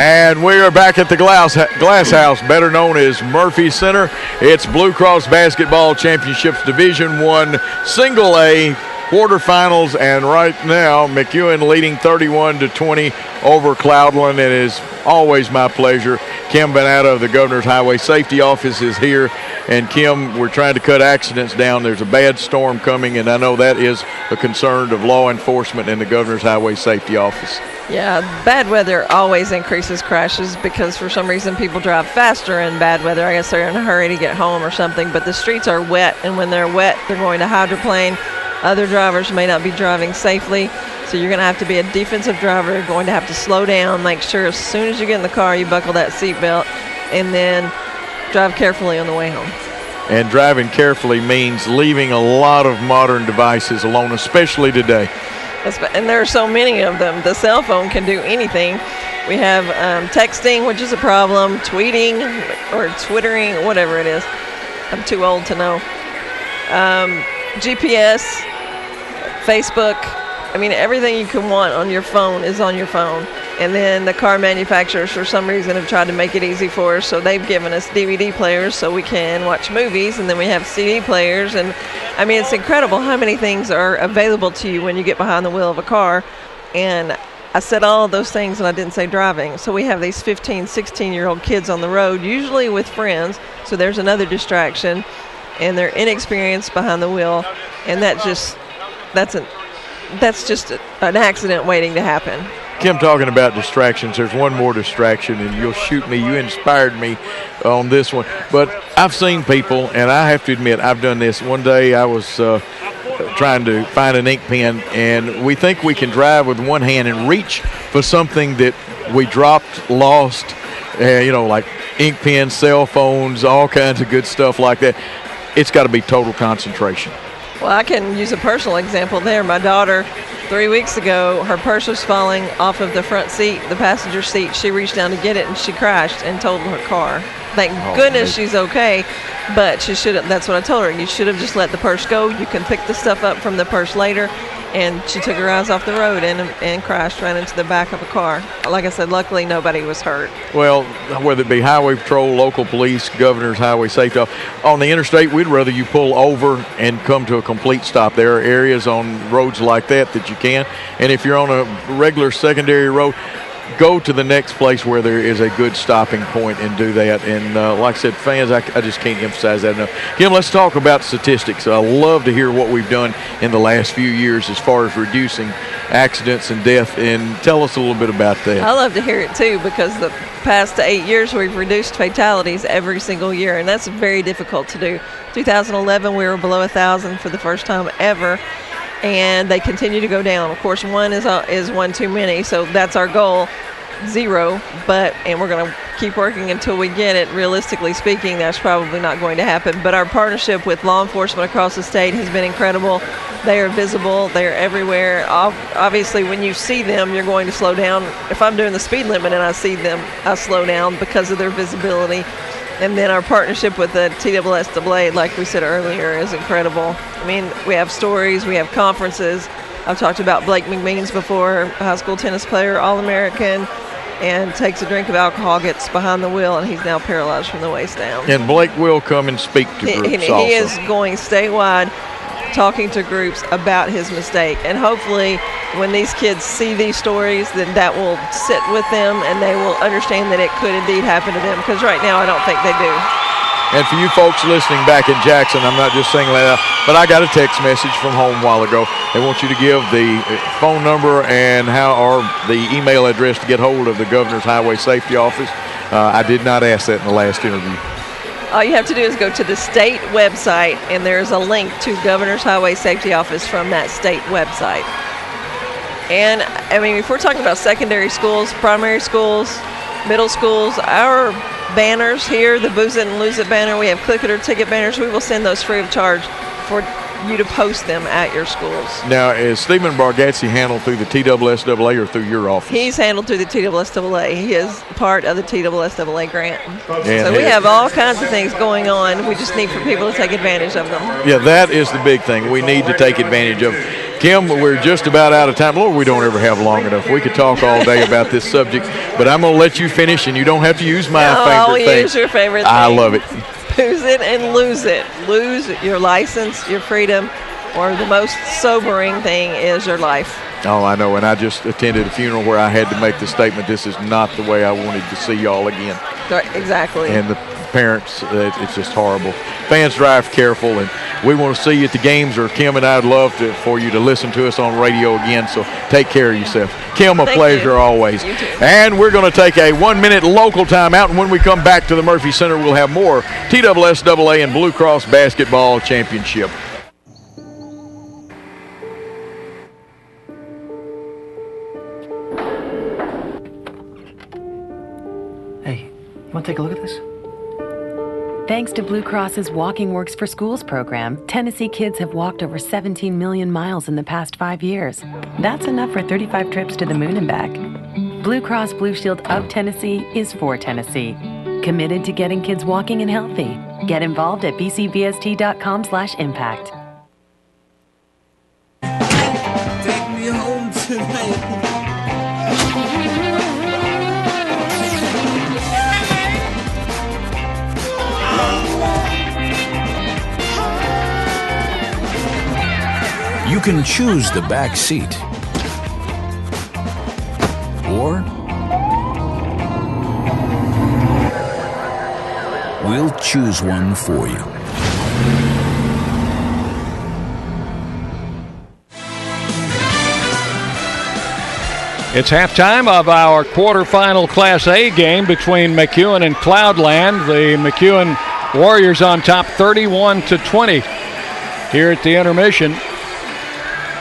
And we are back at the Glass House, better known as Murphy Center. It's Blue Cross Basketball Championships Division I Single A quarterfinals, and right now McEwen leading 31-20 over Cloudland. It is always my pleasure. Kim Benata of the Governor's Highway Safety Office is here. And Kim, we're trying to cut accidents down. There's a bad storm coming, and I know that is a concern of law enforcement and the Governor's Highway Safety Office. Yeah, bad weather always increases crashes because for some reason people drive faster in bad weather. I guess they're in a hurry to get home or something, but the streets are wet, and when they're wet, they're going to hydroplane. Other drivers may not be driving safely, so you're going to have to be a defensive driver. You're going to have to slow down, make sure as soon as you get in the car you buckle that seatbelt, and then drive carefully on the way home. And driving carefully means leaving a lot of modern devices alone, especially today. And there are so many of them. The cell phone can do anything. We have texting, which is a problem, tweeting or twittering, whatever it is. I'm too old to know. GPS, Facebook. I mean, everything you can want on your phone is on your phone. And then the car manufacturers, for some reason, have tried to make it easy for us. So they've given us DVD players so we can watch movies. And then we have CD players. And, I mean, it's incredible how many things are available to you when you get behind the wheel of a car. And I said all of those things, and I didn't say driving. So we have these 15, 16-year-old kids on the road, usually with friends. So there's another distraction. And they're inexperienced behind the wheel. And that's just an accident waiting to happen. Kim, talking about distractions, there's one more distraction, and you'll shoot me. You inspired me on this one. But I've seen people, and I have to admit, I've done this. One day I was trying to find an ink pen, and we think we can drive with one hand and reach for something that we dropped, lost, like ink pens, cell phones, all kinds of good stuff like that. It's got to be total concentration. Well, I can use a personal example there. My daughter, 3 weeks ago, her purse was falling off of the front seat, the passenger seat. She reached down to get it, and she crashed and totaled her car. Thank goodness she's okay, but she should have. That's what I told her. You should have just let the purse go. You can pick the stuff up from the purse later. And she took her eyes off the road and crashed, ran into the back of a car. Like I said, luckily nobody was hurt. Well, whether it be Highway Patrol, local police, Governor's Highway Safety, on the interstate, we'd rather you pull over and come to a complete stop. There are areas on roads like that you can. And if you're on a regular secondary road, go to the next place where there is a good stopping point and do that. And like I said, fans, I just can't emphasize that enough. Kim, let's talk about statistics. I love to hear what we've done in the last few years as far as reducing accidents and death. And tell us a little bit about that. I love to hear it too, because the past 8 years we've reduced fatalities every single year, and that's very difficult to do. 2011 we were below 1,000 for the first time ever. And they continue to go down. Of course, one is one too many, so that's our goal, 0. And we're going to keep working until we get it. Realistically speaking, that's probably not going to happen. But our partnership with law enforcement across the state has been incredible. They are visible. They are everywhere. Obviously, when you see them, you're going to slow down. If I'm doing the speed limit and I see them, I slow down because of their visibility. And then our partnership with the TSSAA, like we said earlier, is incredible. I mean, we have stories, we have conferences. I've talked about Blake McMeans before, a high school tennis player, All-American, and takes a drink of alcohol, gets behind the wheel, and he's now paralyzed from the waist down. And Blake will come and speak to groups also. He is going statewide, talking to groups about his mistake. And hopefully when these kids see these stories, then that will sit with them and they will understand that it could indeed happen to them, because right now I don't think they do. And for you folks listening back in Jackson, I'm not just saying that, but I got a text message from home a while ago. They want you to give the phone number and or the email address to get hold of the Governor's Highway Safety Office. I did not ask that in the last interview. All you have to do is go to the state website, and there's a link to Governor's Highway Safety Office from that state website. And, I mean, if we're talking about secondary schools, primary schools, middle schools, our banners here, the Booze It and Lose It banner, we have Click It or Ticket banners. We will send those free of charge for you to post them at your schools. Now, is Stephen Bargatze handled through the TSSAA or through your office? He's handled through the TSSAA. He is part of the TSSAA grant. And so we have all kinds of things going on. We just need for people to take advantage of them. Yeah, that is the big thing. We need to take advantage of. Kim, we're just about out of time. Lord, we don't ever have long enough. We could talk all day about this subject, but I'm going to let you finish, and you don't have to use my favorite thing. Use your favorite thing. I love it. Booze it and lose it. Lose your license, your freedom, or the most sobering thing is your life. Oh, I know, and I just attended a funeral where I had to make the statement, this is not the way I wanted to see y'all again. Exactly. And the parents, it's just horrible. Fans, drive careful, and we want to see you at the games, or Kim and I would love for you to listen to us on radio again, so take care of yourself. Kim, a pleasure always. You too. And we're going to take a 1-minute local timeout, and when we come back to the Murphy Center, we'll have more TSSAA and Blue Cross Basketball Championship. Want to take a look at this? Thanks to Blue Cross's Walking Works for Schools program, Tennessee kids have walked over 17 million miles in the past 5 years. That's enough for 35 trips to the moon and back. Blue Cross Blue Shield of Tennessee is for Tennessee. Committed to getting kids walking and healthy. Get involved at bcbst.com/impact. Take me home tonight. You can choose the back seat, or we'll choose one for you. It's halftime of our quarterfinal Class A game between McEwen and Cloudland. The McEwen Warriors on top 31-20 here at the intermission.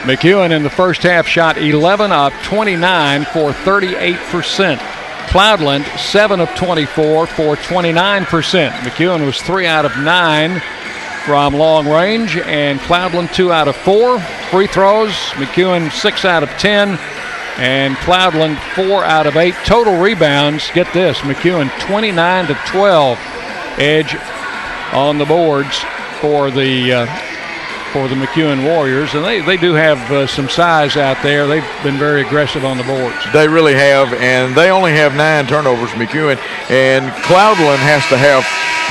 McEwen in the first half shot 11 of 29 for 38%. Cloudland 7 of 24 for 29%. McEwen was 3 out of 9 from long range, and Cloudland 2 out of 4. Free throws, McEwen 6 out of 10, and Cloudland 4 out of 8. Total rebounds, get this, McEwen 29-12 edge on the boards for the McEwen Warriors, and they do have some size out there. They've been very aggressive on the boards. They really have, and they only have 9 turnovers, McEwen, and Cloudland has to have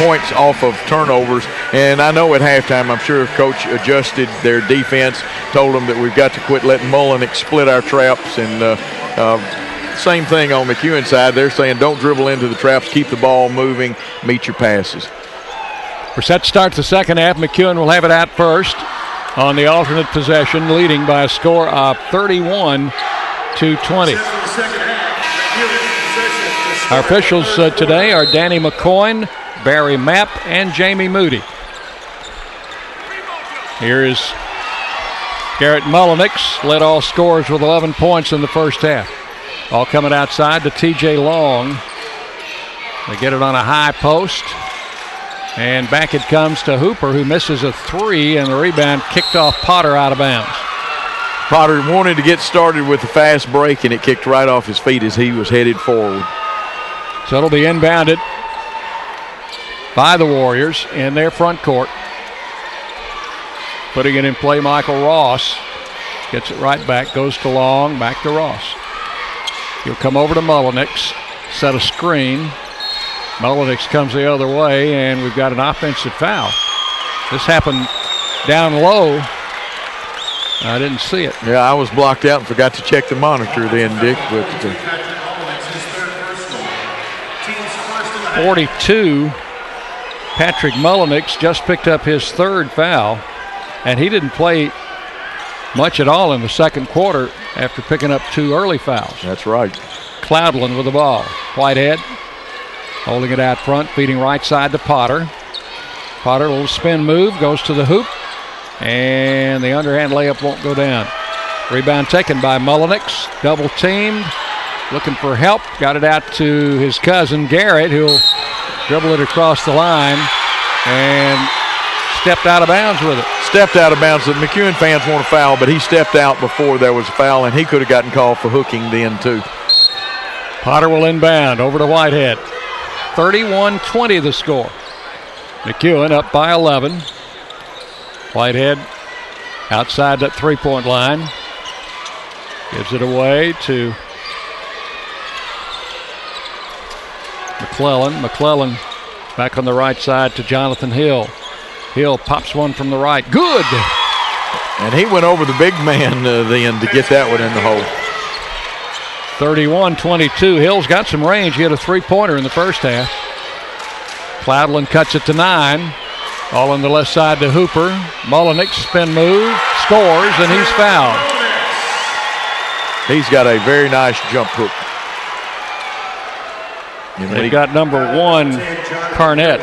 points off of turnovers. And I know at halftime, I'm sure Coach adjusted their defense, told them that we've got to quit letting Mullen split our traps, and same thing on McEwen's side. They're saying don't dribble into the traps, keep the ball moving, meet your passes. We're set to start the second half. McEwen will have it out first on the alternate possession, leading by a score of 31-20. Our officials today are Danny McCoy, Barry Mapp, and Jamie Moody. Here is Garrett Mullenix, led all scorers with 11 points in the first half. All coming outside to T.J. Long. They get it on a high post. And back it comes to Hooper, who misses a 3, and the rebound kicked off Potter out of bounds. Potter wanted to get started with a fast break, and it kicked right off his feet as he was headed forward. So it'll be inbounded by the Warriors in their front court. Putting it in play, Michael Ross gets it right back, goes to Long, back to Ross. He'll come over to Mullenix, set a screen. Mullenix comes the other way, and we've got an offensive foul. This happened down low. I didn't see it. Yeah, I was blocked out and forgot to check the monitor then, Dick. But 42, Patrick Mullenix just picked up his third foul, and he didn't play much at all in the second quarter after picking up 2 early fouls. That's right. Cloudland with the ball. Whitehead holding it out front, feeding right side to Potter. Potter, a little spin move, goes to the hoop, and the underhand layup won't go down. Rebound taken by Mullenix. Double teamed. Looking for help. Got it out to his cousin Garrett, who'll dribble it across the line and stepped out of bounds with it. Stepped out of bounds. The McEwen fans want a foul, but he stepped out before there was a foul, and he could have gotten called for hooking then too. Potter will inbound over to Whitehead. 31-20 the score. McEwen up by 11. Whitehead outside that three-point line. Gives it away to McClellan. McClellan back on the right side to Jonathan Hill. Hill pops one from the right. Good! And he went over the big man then to get that one in the hole. 31-22. Hill's got some range. He had a three-pointer in the first half. Cloudland cuts it to 9. All on the left side to Hooper. Mullenix spin move, scores, and he's fouled. He's got a very nice jump hook. They got number 1, Carnett.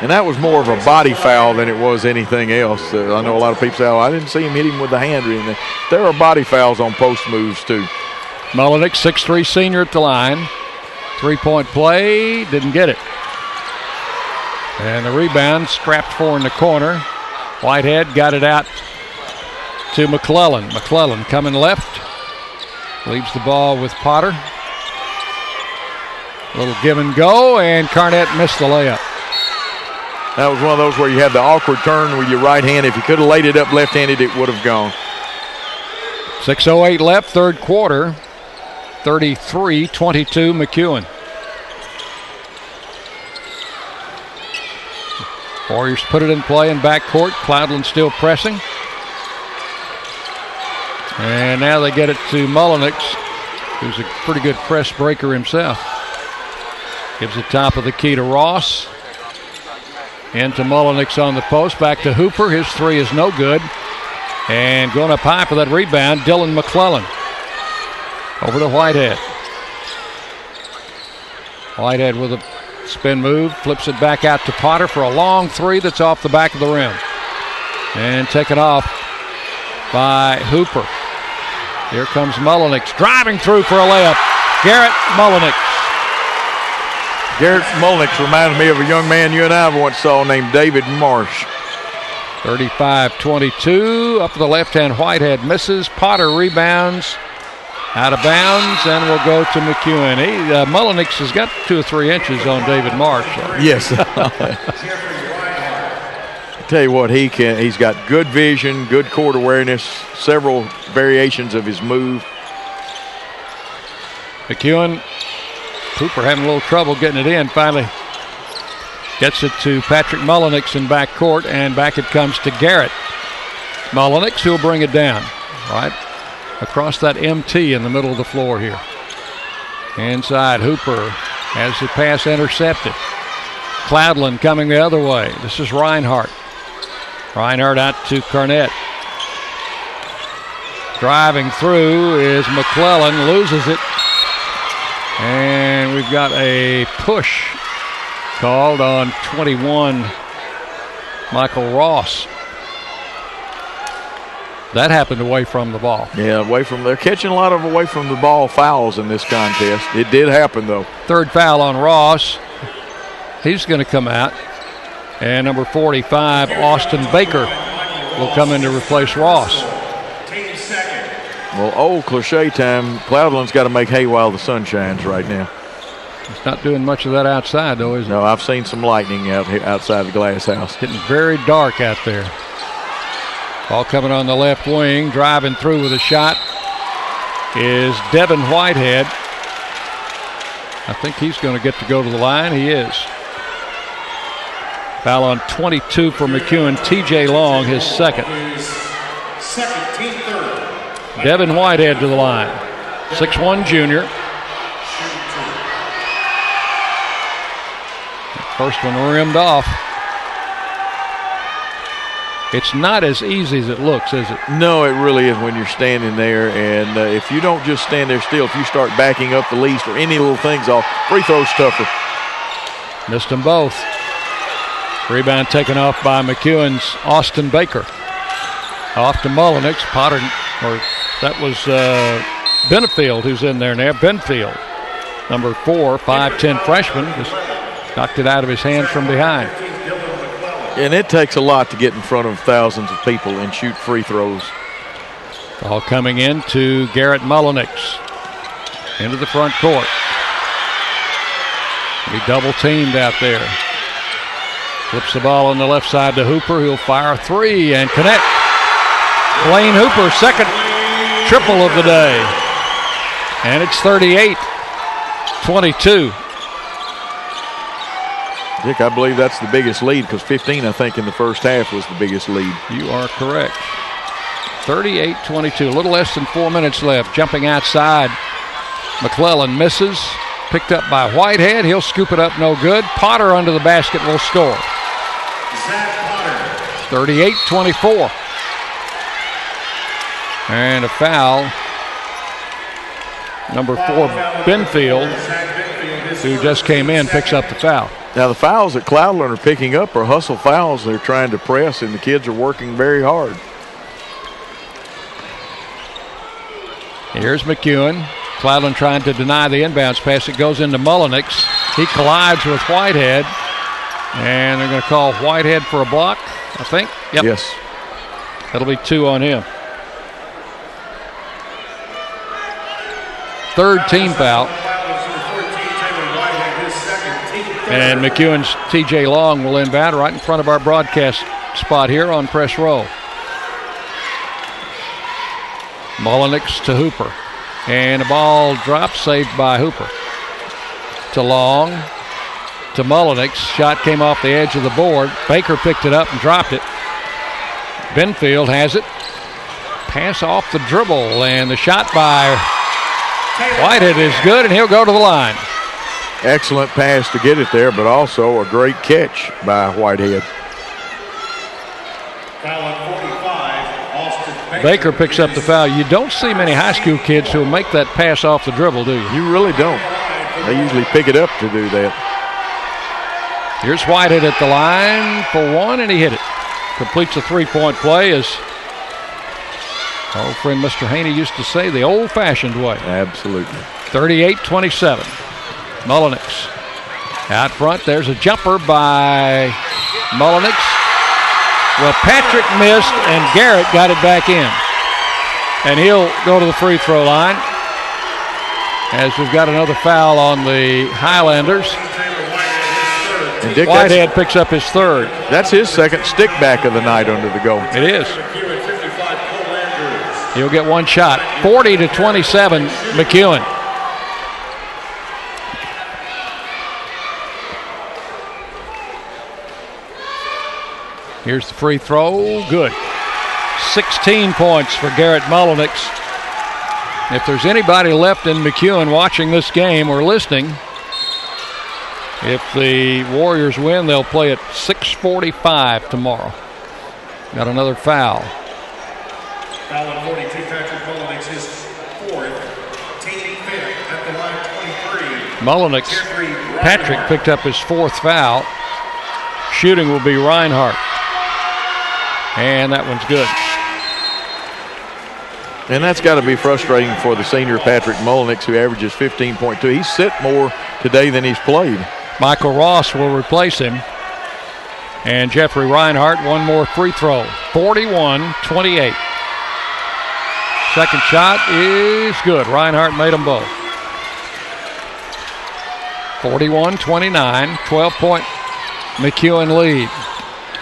And that was more of a body foul than it was anything else. I know a lot of people say, oh, I didn't see him hit him with the hand or anything. There are body fouls on post moves, too. Mullenix, 6'3" senior at the line. Three-point play, didn't get it. And the rebound, scrapped for in the corner. Whitehead got it out to McClellan. McClellan coming left. Leaves the ball with Potter. A little give and go, and Carnett missed the layup. That was one of those where you had the awkward turn with your right hand. If you could have laid it up left-handed, it would have gone. 6:08 left, third quarter. 33-22 McEwen. Warriors put it in play in backcourt. Cloudland still pressing. And now they get it to Mullenix, who's a pretty good press breaker himself. Gives the top of the key to Ross. Into Mullenix on the post. Back to Hooper. His three is no good. And going up high for that rebound, Dylan McClellan. Over to Whitehead. Whitehead with a spin move. Flips it back out to Potter for a long three that's off the back of the rim. And taken off by Hooper. Here comes Mullenix. Driving through for a layup. Garrett Mullenix. Garrett Mullenix reminds me of a young man you and I once saw named David Marsh. 35-22. Up to the left-hand, Whitehead misses. Potter rebounds. Out of bounds, and we'll go to McEwen. Mullenix has got 2 or 3 inches on David Marsh. So. Yes. I tell you what, he's got good vision, good court awareness, several variations of his move. McEwen, Cooper having a little trouble getting it in. Finally gets it to Patrick Mullenix in backcourt, and back it comes to Garrett Mullenix, who'll bring it down. Right across that MT in the middle of the floor here. Inside, Hooper has the pass intercepted. Cloudland coming the other way. This is Reinhardt. Reinhardt out to Carnett. Driving through is McClellan, loses it. And we've got a push called on 21, Michael Ross. That happened away from the ball. Yeah, they're catching a lot of away from the ball fouls in this contest. It did happen, though. Third foul on Ross. He's going to come out. And number 45, Austin Baker, will come in to replace Ross. Well, old cliche time, Cloudland's got to make hay while the sun shines right now. It's not doing much of that outside, though, is it? No, I've seen some lightning out here outside the glass house. Getting very dark out there. Ball coming on the left wing, driving through with a shot is Devin Whitehead. I think he's going to get to go to the line. He is. Foul on 22 for McEwen. TJ Long, his second. Devin Whitehead to the line. 6'1" junior. First one rimmed off. It's not as easy as it looks, is it? No, it really is when you're standing there. And if you don't just stand there still, if you start backing up the least or any little things off, free throw's tougher. Missed them both. Rebound taken off by McEwen's Austin Baker. Off to Mullenix. Potter, or that was Benefield who's in there now. Benfield, number 4, 5'10" freshman, just knocked it out of his hands from behind. And it takes a lot to get in front of thousands of people and shoot free throws. All coming in to Garrett Mullenix into the front court. He double teamed out there. Flips the ball on the left side to Hooper. He'll fire a 3 and connect. Blaine Hooper, second triple of the day. And it's 38-22. Dick, I believe that's the biggest lead because 15, I think, in the first half was the biggest lead. You are correct. 38-22, a little less than 4 minutes left. Jumping outside, McClellan misses. Picked up by Whitehead. He'll scoop it up, no good. Potter under the basket will score. 38-24. And a foul. Number 4, Benfield, who just came in, picks up the foul. Now the fouls that Cloudland are picking up are hustle fouls. They're trying to press, and the kids are working very hard. Here's McEwen. Cloudland trying to deny the inbounds pass. It goes into Mullenix. He collides with Whitehead, and they're going to call Whitehead for a block, I think. Yep. Yes. That'll be 2 on him. Third team foul. And McEwen's TJ Long will inbound right in front of our broadcast spot here on press row. Mullenix to Hooper. And the ball drops, saved by Hooper. To Long. To Mullenix. Shot came off the edge of the board. Baker picked it up and dropped it. Benfield has it. Pass off the dribble. And the shot by Whitehead is good, and he'll go to the line. Excellent pass to get it there, but also a great catch by Whitehead. Baker picks up the foul. You don't see many high school kids who make that pass off the dribble, do you? You really don't. They usually pick it up to do that. Here's Whitehead at the line for 1, and he hit it. Completes a 3-point play, as our old friend Mr. Haney used to say, the old-fashioned way. Absolutely. 38-27. Mullenix out front. There's a jumper by Mullenix. Well, Patrick missed, and Garrett got it back in. And he'll go to the free throw line, as we've got another foul on the Highlanders. And Dick, Whitehead picks up his 3rd. That's his second stick back of the night under the goal. It is. He'll get 1 shot. 40-27, McEwen. Here's the free throw. Good. 16 points for Garrett Mullenix. If there's anybody left in McEwen watching this game or listening, if the Warriors win, they'll play at 6:45 tomorrow. Got another foul. Foul on 42, Patrick Mullenix, his 4th, team 5th at the line, 23. Mullenix, Patrick picked up his 4th foul. Shooting will be Reinhardt. And that one's good. And that's got to be frustrating for the senior Patrick Mullenix, who averages 15.2. He's sit more today than he's played. Michael Ross will replace him. And Jeffrey Reinhardt, 1 more free throw. 41-28. Second shot is good. Reinhardt made them both. 41-29, 12-point McEwen lead.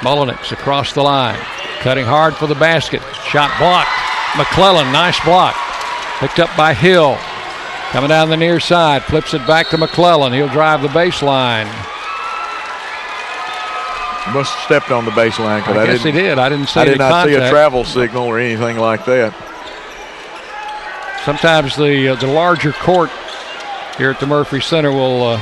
Mullenix across the line. Cutting hard for the basket. Shot blocked. McClellan, nice block. Picked up by Hill. Coming down the near side. Flips it back to McClellan. He'll drive the baseline. Must have stepped on the baseline. I guess he did. I didn't see I did not contact. see a travel signal or anything like that. Sometimes the larger court here at the Murphy Center will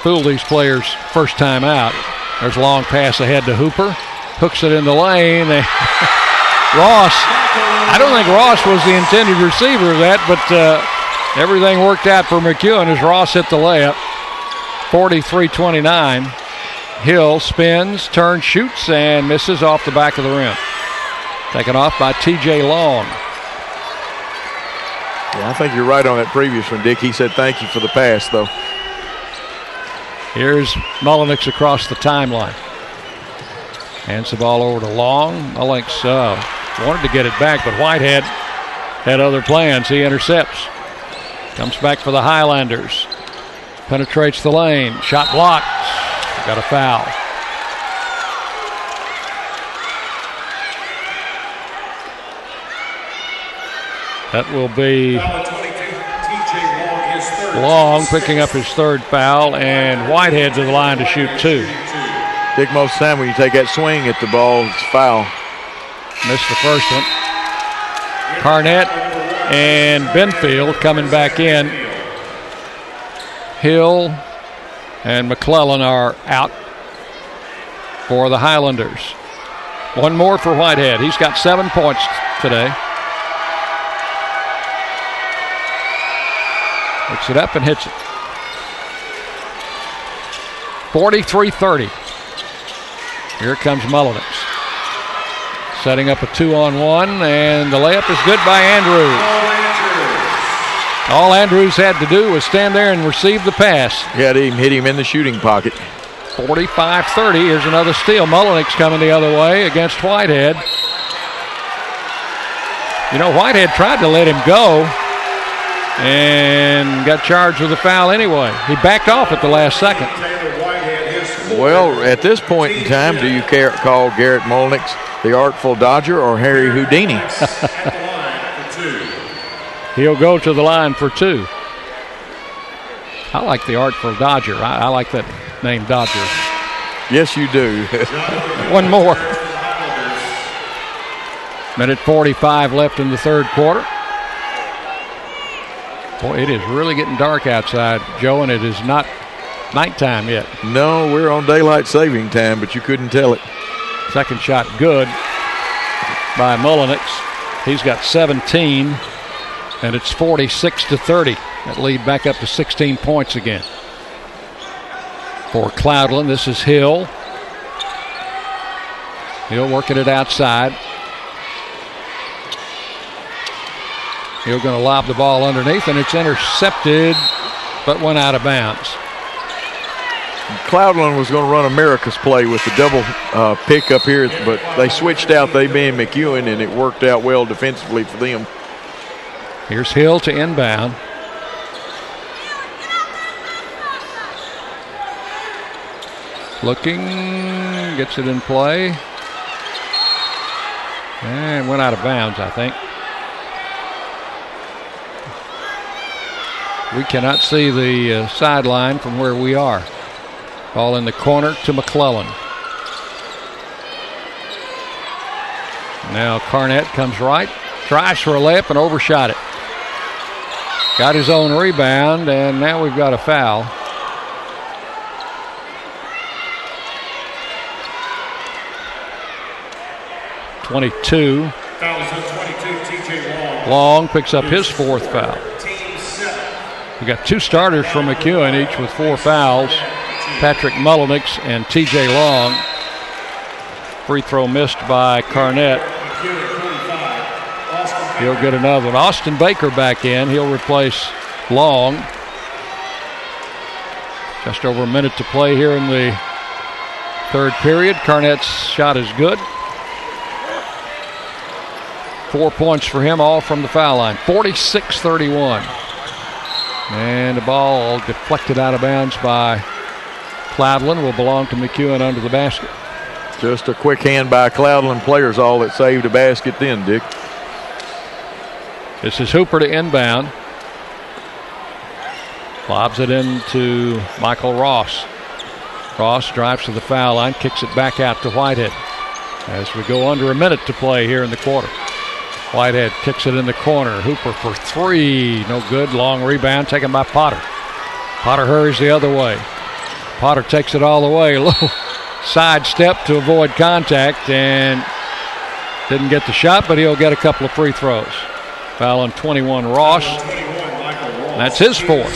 fool these players first time out. There's a long pass ahead to Hooper. Hooks it in the lane. Ross, I don't think Ross was the intended receiver of that, but everything worked out for McEwen as Ross hit the layup. 43-29. Hill spins, turns, shoots, and misses off the back of the rim. Taken off by T.J. Long. Yeah, I think you're right on that previous one, Dick. He said thank you for the pass, though. Here's Mullenix across the timeline. Hands the ball over to Long. Mullenix wanted to get it back, but Whitehead had other plans. He intercepts. Comes back for the Highlanders. Penetrates the lane. Shot blocked. Got a foul. That will be Long picking up his third foul, and Whitehead to the line to shoot 2. Dick, most of the time when you take that swing at the ball, it's foul. Missed the first one. Carnett and Benfield coming back in. Hill and McClellan are out for the Highlanders. One more for Whitehead. He's got 7 points today. Picks it up and hits it. 43-30. Here comes Mullenix. Setting up a 2-on-1, and the layup is good by Andrews. All Andrews had to do was stand there and receive the pass. Yeah, they hit him in the shooting pocket. 45-30. Here's another steal. Mullenix coming the other way against Whitehead. You know, Whitehead tried to let him go and got charged with a foul anyway. He backed off at the last second. Well, at this point in time, do you call Garrett Mullenix the Artful Dodger or Harry Houdini? He'll go to the line for 2. I like the Artful Dodger. I like that name, Dodger. Yes, you do. One more. Minute 45 left in the third quarter. Boy, it is really getting dark outside, Joe, and it is not nighttime yet. No, we're on daylight saving time, but you couldn't tell it. Second shot good by Mullenix. He's got 17, and it's 46-30. That lead back up to 16 points again. For Cloudland, this is Hill. Hill working it outside. Hill going to lob the ball underneath, and it's intercepted, but went out of bounds. Cloudland was going to run America's play with the double pick up here, but they switched out, they being McEwen, and it worked out well defensively for them. Here's Hill to inbound. Looking, gets it in play. And went out of bounds, I think. We cannot see the sideline from where we are. Ball in the corner to McClellan. Now Carnett comes right, tries for a layup and overshot it. Got his own rebound, and now we've got a foul. .22. Long picks up his fourth foul. We got 2 starters from McEwen, each with 4 fouls. Patrick Mullenix and T.J. Long. Free throw missed by Carnett. He'll get another one. Austin Baker back in. He'll replace Long. Just over a minute to play here in the third period. Carnett's shot is good. 4 points for him, all from the foul line. 46-31. And the ball deflected out of bounds by Cloudland. Will belong to McEwen under the basket. Just a quick hand by Cloudland players, all that saved a basket then, Dick. This is Hooper to inbound. Lobs it into Michael Ross. Ross drives to the foul line, kicks it back out to Whitehead as we go under a minute to play here in the quarter. Whitehead kicks it in the corner. Hooper for 3. No good. Long rebound taken by Potter. Potter hurries the other way. Potter takes it all the way. Little side step to avoid contact and didn't get the shot, but he'll get a couple of free throws. Foul on 21, Ross. That's his 4th.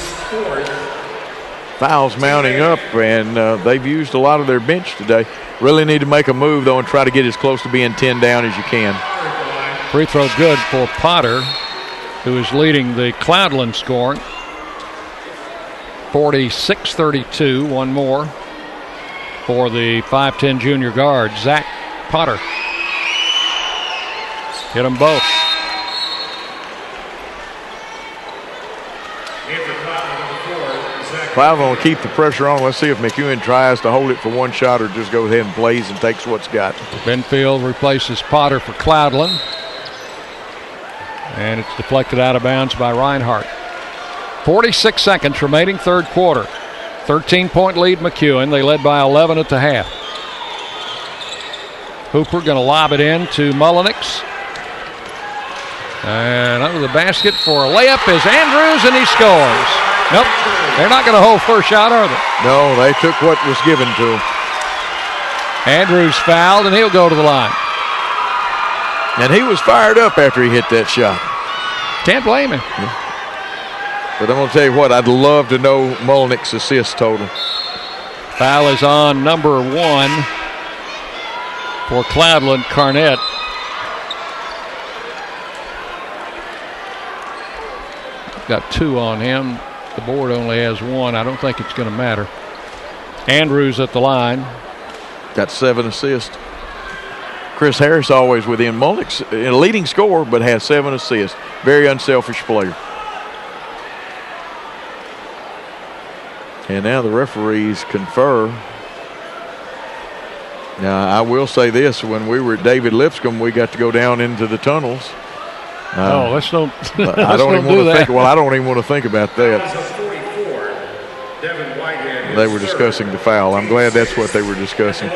Fouls mounting up, and they've used a lot of their bench today. Really need to make a move, though, and try to get as close to being 10 down as you can. Free throw good for Potter, who is leading the Cloudland scoring. 46-32, one more for the 5'10 junior guard, Zach Potter. Hit them both. Cloudland will keep the pressure on. Let's see if McEwen tries to hold it for one shot or just goes ahead and plays and takes what's got. Benfield replaces Potter for Cloudland. And it's deflected out of bounds by Reinhardt. 46 seconds remaining, third quarter. 13-point lead McEwen. They led by 11 at the half. Hooper going to lob it in to Mullenix. And under the basket for a layup is Andrews, and he scores. Nope, they're not going to hold first shot, are they? No, they took what was given to them. Andrews fouled, and he'll go to the line. And he was fired up after he hit that shot. Can't blame him. But I'm going to tell you what, I'd love to know Mullenix's assist total. Foul is on number 1 for Cloudland, Carnett. Got 2 on him. The board only has 1. I don't think it's going to matter. Andrews at the line. Got 7 assists. Chris Harris always within. Mullenix, a leading scorer, but has 7 assists. Very unselfish player. And now the referees confer. Now, I will say this. When we were at David Lipscomb, we got to go down into the tunnels. Let's don't. I don't even want to think. Well, I don't even want to think about that. They were discussing the foul. I'm glad that's what they were discussing.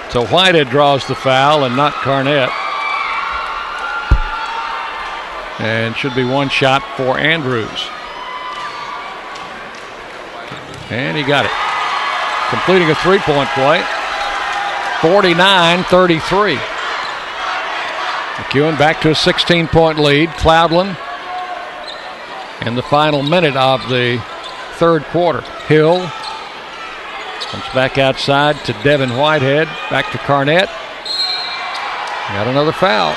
So Whitehead draws the foul and not Carnett. And should be one shot for Andrews. And he got it. Completing a three-point play. 49-33. McEwen back to a 16-point lead. Cloudland in the final minute of the third quarter. Hill comes back outside to Devin Whitehead. Back to Carnett. Got another foul.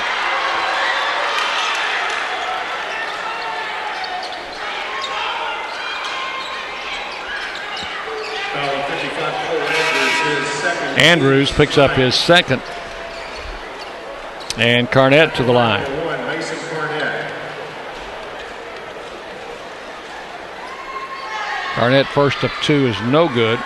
Andrews picks up his second. And Carnett to the line. Carnett first of 2 is no good.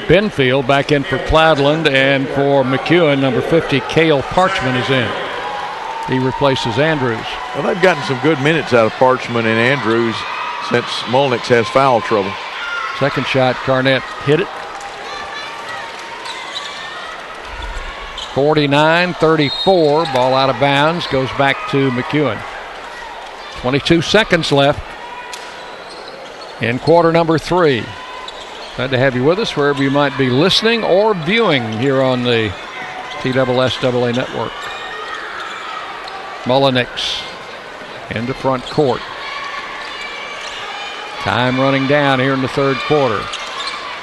Benfield back in for Cloudland, and for McEwen, number 50, Cale Parchman is in. He replaces Andrews. Well, they've gotten some good minutes out of Parchman and Andrews since Mullenix has foul trouble. Second shot, Carnett hit it. 49-34, ball out of bounds, goes back to McEwen. 22 seconds left in quarter number 3. Glad to have you with us wherever you might be listening or viewing here on the TSSAA network. Mullenix into front court. Time running down here in the third quarter.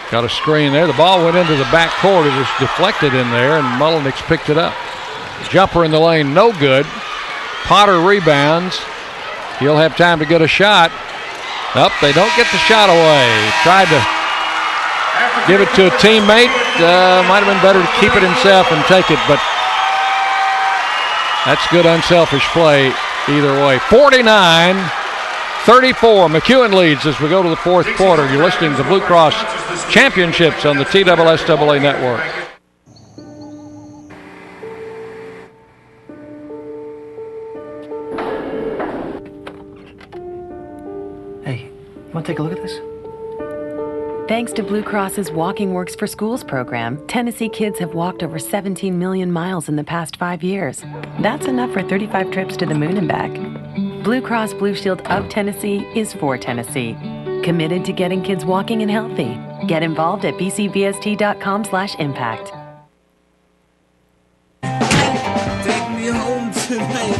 Got a screen there. The ball went into the back court. It was deflected in there, and Mullenix picked it up. Jumper in the lane, no good. Potter rebounds. He'll have time to get a shot. Nope, they don't get the shot away. Tried to give it to a teammate. Might have been better to keep it himself and take it, but that's good unselfish play either way. 49-34. McEwen leads as we go to the fourth quarter. You're listening to Blue Cross Championships on the TSSAA network. Hey, you want to take a look at this? Thanks to Blue Cross's Walking Works for Schools program, Tennessee kids have walked over 17 million miles in the past 5 years. That's enough for 35 trips to the moon and back. Blue Cross Blue Shield of Tennessee is for Tennessee. Committed to getting kids walking and healthy. Get involved at bcbst.com/impact. Take me home tonight.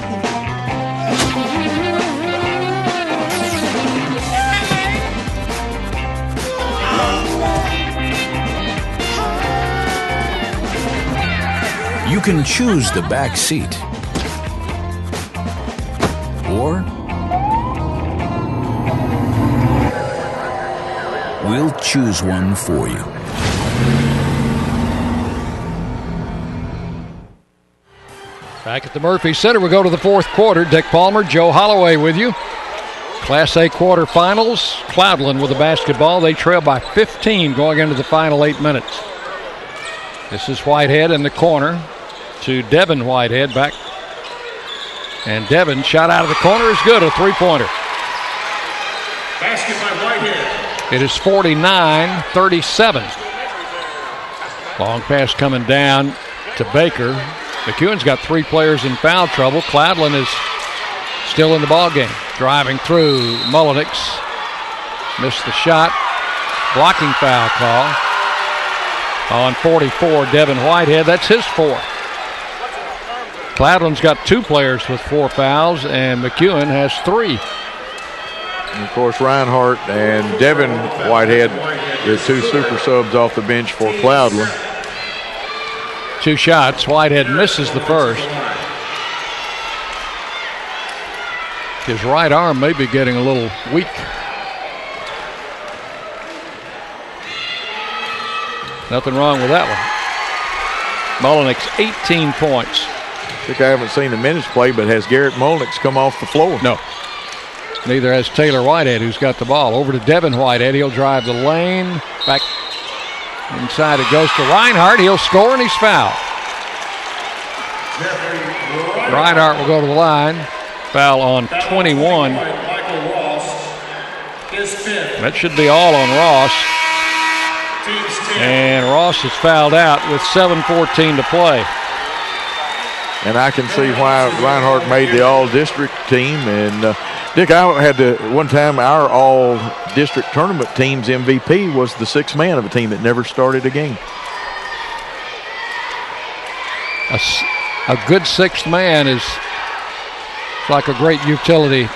You can choose the back seat. Or we'll choose one for you. Back at the Murphy Center, we go to the fourth quarter. Dick Palmer, Joe Holloway with you. Class A quarterfinals. Cloudland with the basketball. They trail by 15 going into the final 8 minutes. This is Whitehead in the corner to Devin Whitehead back. And Devin shot out of the corner is good, a three-pointer. Basket by Whitehead. It is 49-37. Long pass coming down to Baker. McEwen's got 3 players in foul trouble. Cloudland is still in the ballgame. Driving through, Mullenix missed the shot. Blocking foul call on 44, Devin Whitehead. That's his 4th. Cloudland's got 2 players with 4 fouls, and McEwen has 3. And of course, Reinhardt and Devin Whitehead, the 2 super subs off the bench for Cloudland. 2 shots. Whitehead misses the first. His right arm may be getting a little weak. Nothing wrong with that one. Mullenix, 18 points. I think I haven't seen the minutes play, but has Garrett Mullenix come off the floor? No. Neither has Taylor Whitehead, who's got the ball. Over to Devin Whitehead. He'll drive the lane. Back inside it goes to Reinhardt. He'll score, and he's fouled. Reinhardt will go to the line. Foul on 21. That should be all on Ross. And Ross is fouled out with 7:14 to play. And I can see why Reinhardt made the all-district team. And Dick, I had to, one time our all-district tournament team's MVP was the 6th man of a team that never started a game. A good 6th man is like a great utility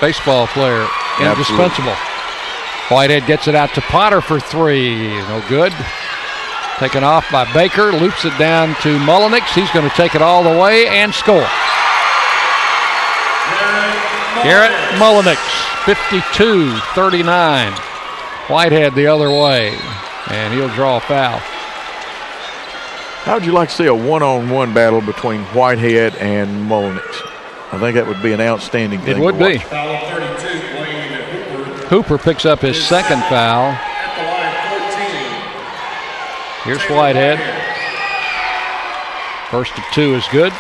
baseball player. Indispensable. Absolutely. Whitehead gets it out to Potter for 3. No good. Taken off by Baker. Loops it down to Mullenix. He's going to take it all the way and score. Garrett Mullenix, 52-39. Whitehead the other way. And he'll draw a foul. How would you like to see a one-on-one battle between Whitehead and Mullenix? I think that would be an outstanding thing. It would be. Hooper picks up his 2nd foul. Here's Whitehead. First of 2 is good.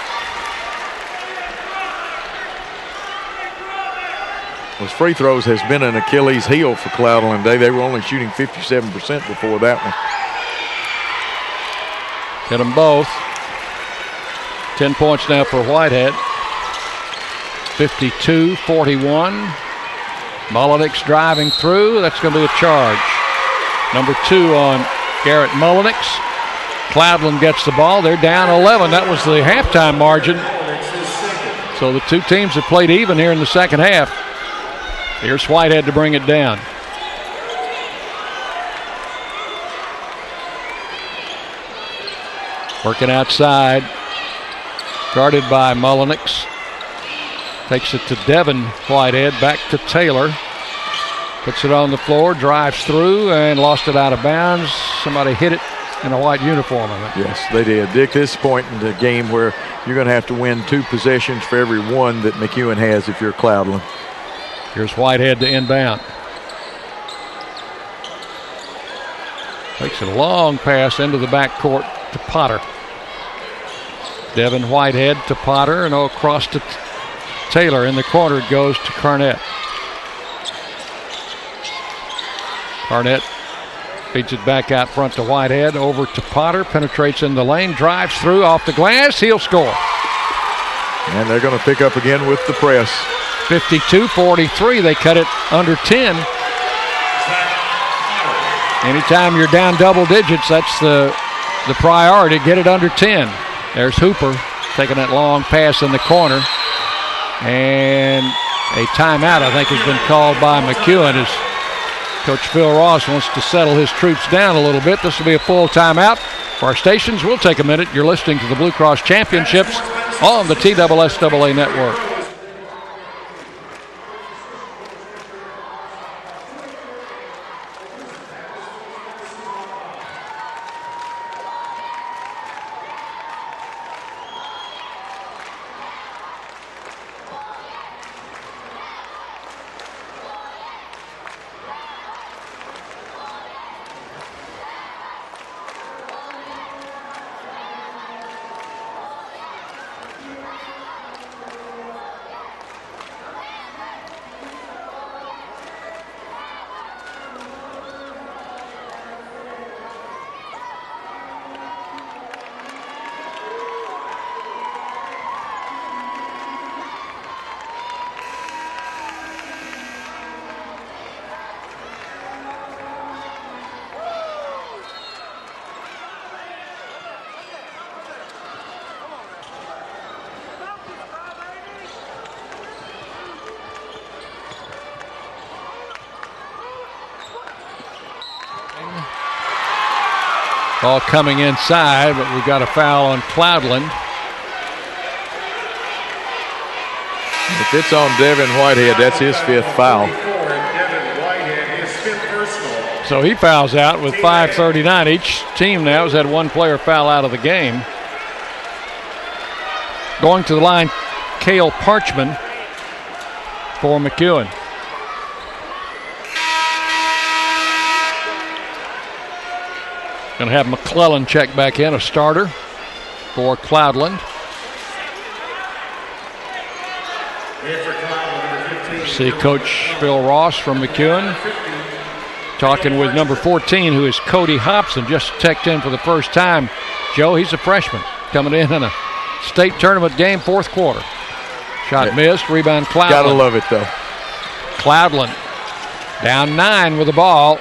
Those free throws has been an Achilles heel for Cloudland today. They were only shooting 57% before that one. Hit them both. 10 points now for Whitehead. 52-41. Mullenix driving through. That's going to be a charge. Number 2 on Garrett Mullenix. Cloudland gets the ball. They're down 11. That was the halftime margin. So the 2 teams have played even here in the second half. Here's Whitehead to bring it down. Working outside. Guarded by Mullenix. Takes it to Devin Whitehead. Back to Taylor. Puts it on the floor. Drives through and lost it out of bounds. Somebody hit it in a white uniform. Yes, they did. Dick, this point in the game where you're going to have to win 2 possessions for every 1 that McEwen has if you're Cloudland. Here's Whitehead to inbound. Takes a long pass into the backcourt to Potter. Devin Whitehead to Potter and across to Taylor. In the corner it goes to Carnett. Carnett feeds it back out front to Whitehead. Over to Potter. Penetrates in the lane. Drives through off the glass. He'll score. And they're going to pick up again with the press. 52-43. They cut it under 10. Anytime you're down double digits, that's the priority. Get it under 10. There's Hooper taking that long pass in the corner. And a timeout, I think, has been called by McEwen as Coach Phil Ross wants to settle his troops down a little bit. This will be a full timeout. For our stations, we'll take a minute. You're listening to the Blue Cross Championships on the TSSAA network. Ball coming inside, but we've got a foul on Cloudland. If it's on Devin Whitehead, that's his 5th foul. So he fouls out with 5:39. Each team now has had one player foul out of the game. Going to the line, Cale Parchman for McEwen. Going to have McClellan check back in, a starter for Cloudland. See Coach Phil Ross from McEwen talking with number 14, who is Cody Hobson, just checked in for the first time. Joe, he's a freshman coming in a state tournament game, 4th quarter. Shot missed, rebound Cloudland. Gotta love it, though. Cloudland down 9 with the ball.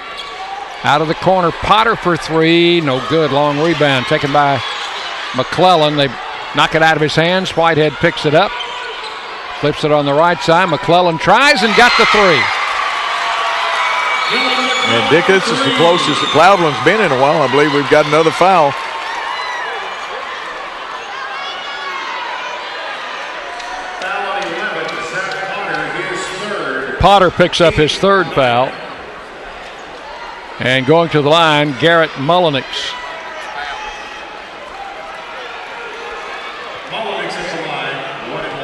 Out of the corner, Potter for 3. No good. Long rebound taken by McClellan. They knock it out of his hands. Whitehead picks it up. Flips it on the right side. McClellan tries and got the 3. And Dick, this is the closest that Cloudland's been in a while. I believe we've got another foul. Potter picks up his 3rd foul. And going to the line, Garrett Mullenix.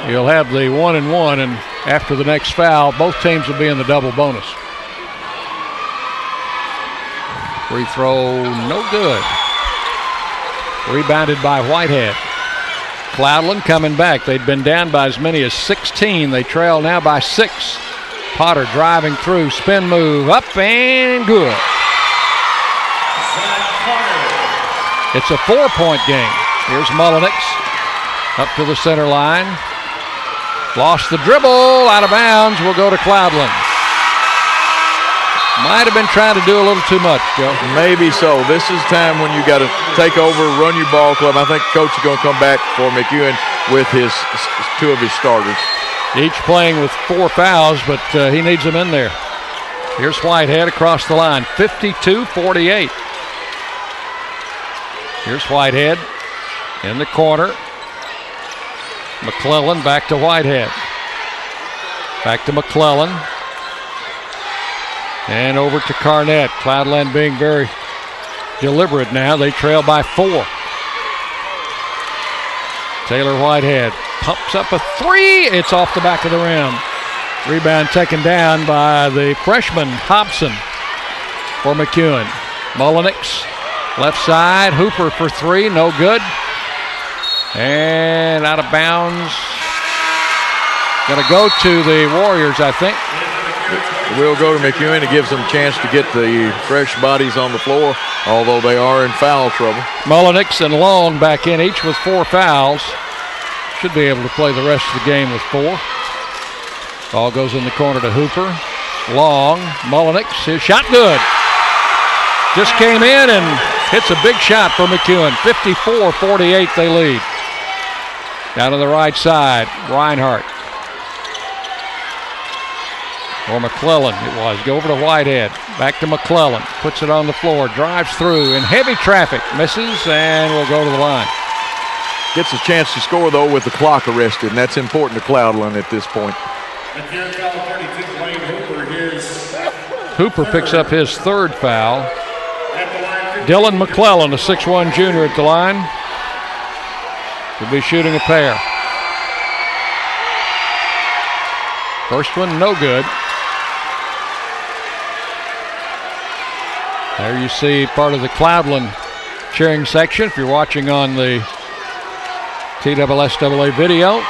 He'll have the 1-and-1, and after the next foul, both teams will be in the double bonus. Free throw, no good. Rebounded by Whitehead. Cloudland coming back. They'd been down by as many as 16. They trail now by 6. Potter driving through, spin move, up and good. It's a 4-point game. Here's Mullenix up to the center line. Lost the dribble, out of bounds, will go to Cloudland. Might have been trying to do a little too much, Joe. Maybe so. This is time when you got to take over, run your ball club. I think Coach is going to come back for McEwen with 2 of his starters. Each playing with 4 fouls, but he needs them in there. Here's Whitehead across the line, 52-48. Here's Whitehead in the corner. McClellan back to Whitehead. Back to McClellan. And over to Carnett. Cloudland being very deliberate now. They trail by 4. Taylor Whitehead pumps up a 3. It's off the back of the rim. Rebound taken down by the freshman Hobson for McEwen. Mullenix, left side. Hooper for 3. No good. And out of bounds. Going to go to the Warriors, I think. We'll go to McEwen. It gives them a chance to get the fresh bodies on the floor, although they are in foul trouble. Mullenix and Long back in, each with 4 fouls. Should be able to play the rest of the game with 4. Ball goes in the corner to Hooper. Long, Mullenix, his shot good. Just came in and hits a big shot for McEwen. 54-48 they lead. Down to the right side, Reinhardt. Or McClellan it was. Go over to Whitehead. Back to McClellan. Puts it on the floor. Drives through in heavy traffic. Misses and will go to the line. Gets a chance to score, though, with the clock arrested, and that's important to Cloudland at this point. Hooper picks up his third foul. Dylan McClellan, a 6'1 junior at the line, will be shooting a pair. First one, no good. There you see part of the Cloudland cheering section if you're watching on the TSSAA video.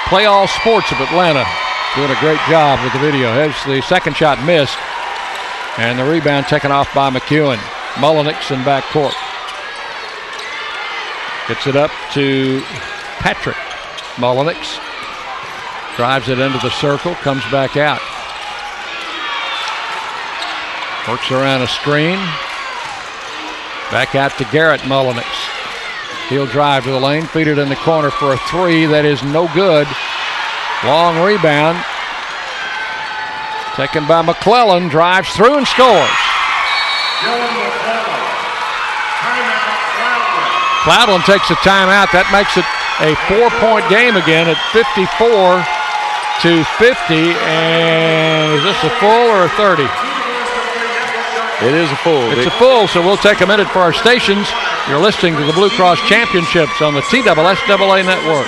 Play All Sports of Atlanta doing a great job with the video. As the second shot missed, and the rebound taken off by McEwen. Mullenix in backcourt. Gets it up to Patrick Mullenix. Drives it into the circle, comes back out. Works around a screen. Back out to Garrett Mullenix. He'll drive to the lane, feed it in the corner for a three. That is no good. Long rebound. Taken by McClellan. Drives through and scores. Cloudland takes a timeout. That makes it a 4-point game again at 54-50. And is this a full or a 30? It is a full. It's a full, so we'll take a minute for our stations. You're listening to the Blue Cross Championships on the TSSAA Network.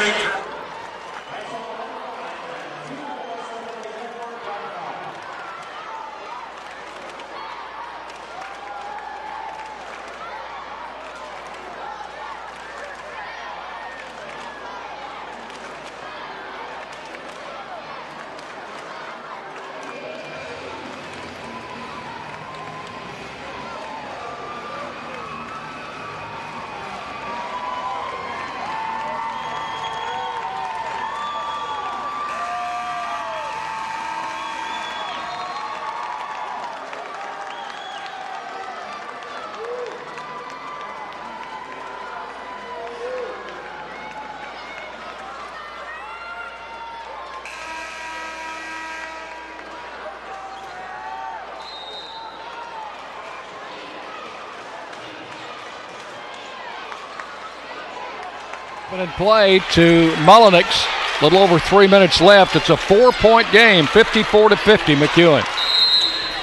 In play to Mullenix. A little over 3 minutes left. It's a 4-point game, 54-50, McEwen.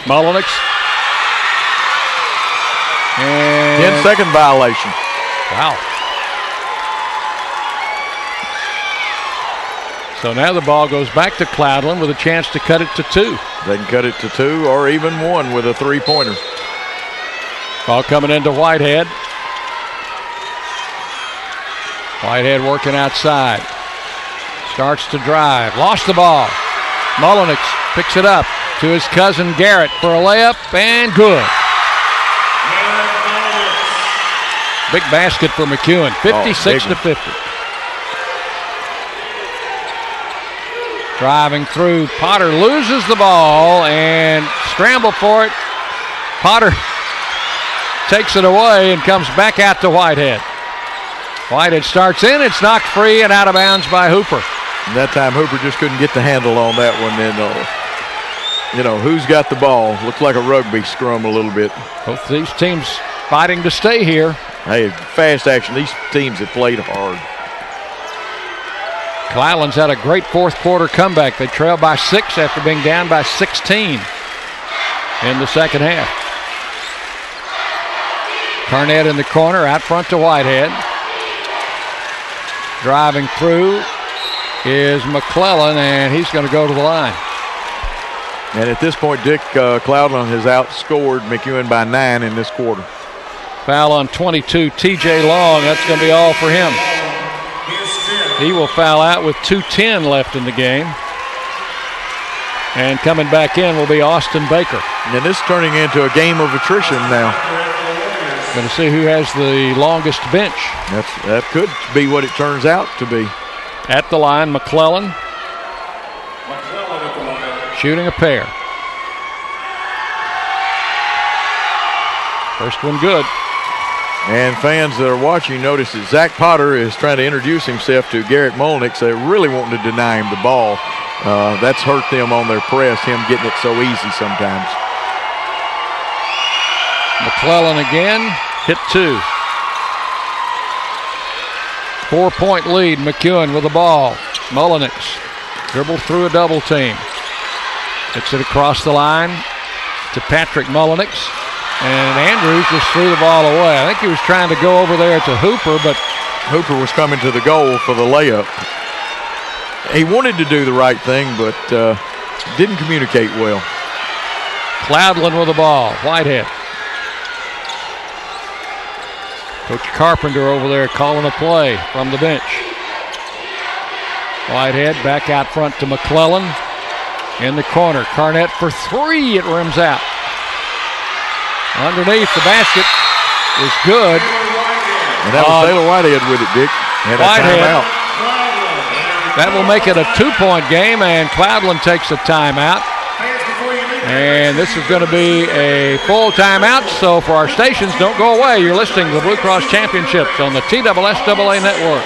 Mullenix. And 10-second violation. Wow. So now the ball goes back to Cloudland with a chance to cut it to 2. They can cut it to 2 or even 1 with a 3-pointer. Ball coming into Whitehead. Whitehead working outside. Starts to drive. Lost the ball. Mullenix picks it up to his cousin Garrett for a layup, and good. Big basket for McEwen, 56-50. Driving through, Potter loses the ball and scramble for it. Potter takes it away and comes back out to Whitehead. Whitehead starts in, it's knocked free and out of bounds by Hooper. And that time Hooper just couldn't get the handle on that one. And, who's got the ball? Looks like a rugby scrum a little bit. Both these teams fighting to stay here. Hey, fast action. These teams have played hard. Cloudland's had a great fourth quarter comeback. They trail by 6 after being down by 16 in the second half. Carnett in the corner, out front to Whitehead. Driving through is McClellan, and he's going to go to the line. And at this point, Dick, Cloudland has outscored McEwen by 9 in this quarter. Foul on 22, TJ Long. That's going to be all for him. He will foul out with 2:10 left in the game. And coming back in will be Austin Baker. And this is turning into a game of attrition now. Going to see who has the longest bench. That could be what it turns out to be. At the line, McClellan. Shooting a pair. First one good. And fans that are watching notice that Zach Potter is trying to introduce himself to Garrett Mullenix. They're really wanting to deny him the ball. That's hurt them on their press, him getting it so easy sometimes. McClellan again, hit 2. 4-point lead, McEwen with the ball. Mullenix dribbles through a double team. Gets it across the line to Patrick Mullenix. And Andrews just threw the ball away. I think he was trying to go over there to Hooper, but Hooper was coming to the goal for the layup. He wanted to do the right thing, but didn't communicate well. Cloudland with the ball. Whitehead. Coach Carpenter over there calling a play from the bench. Whitehead back out front to McClellan. In the corner. Carnett for 3. It rims out. Underneath the basket is good. And that was Taylor Whitehead with it, Dick. And a timeout. That will make it a 2-point game, and Cloudland takes a timeout. And this is going to be a full timeout, so for our stations, don't go away. You're listening to the Blue Cross Championships on the TSSAA Network.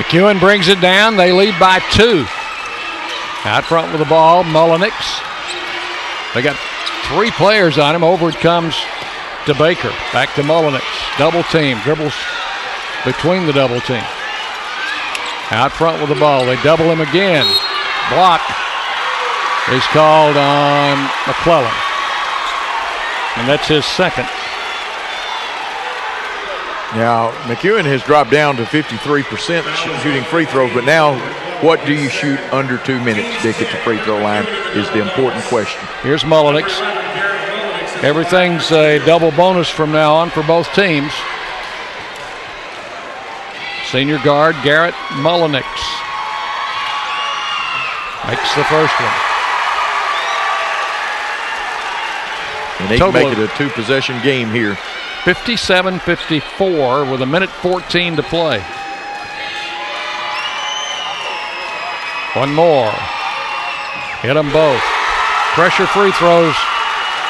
McEwen brings it down. They lead by 2. Out front with the ball, Mullenix. They got 3 players on him. Over it comes to Baker. Back to Mullenix. Double team. Dribbles between the double team. Out front with the ball. They double him again. Block is called on McClellan. And that's his second. Now, McEwen has dropped down to 53% shooting free throws, but now what do you shoot under 2 minutes, Dick, at the free throw line is the important question. Here's Mullenix. Everything's a double bonus from now on for both teams. Senior guard Garrett Mullenix makes the first one. And they can make it a 2-possession game here. 57-54 with 1:14 to play. One more. Hit them both. Pressure free throws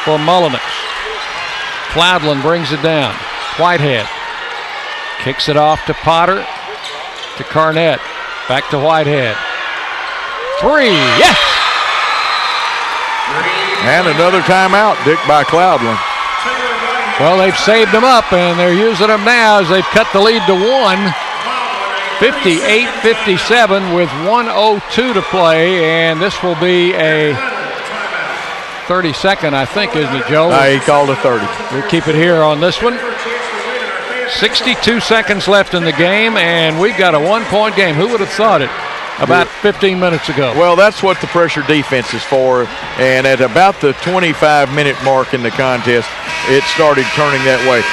for Mullenix. Cloudland brings it down. Whitehead kicks it off to Potter, to Carnett. Back to Whitehead. 3, yes! And another timeout, Dick, by Cloudland. Well, they've saved them up, and they're using them now as they've cut the lead to 1. 58-57 with 1:02 to play, and this will be a 30-second, I think, isn't it, Joe? He called a 30. We'll keep it here on this one. 62 seconds left in the game, and we've got a 1-point game. Who would have thought it about 15 minutes ago? Well, that's what the pressure defense is for, and at about the 25-minute mark in the contest, it started turning that way.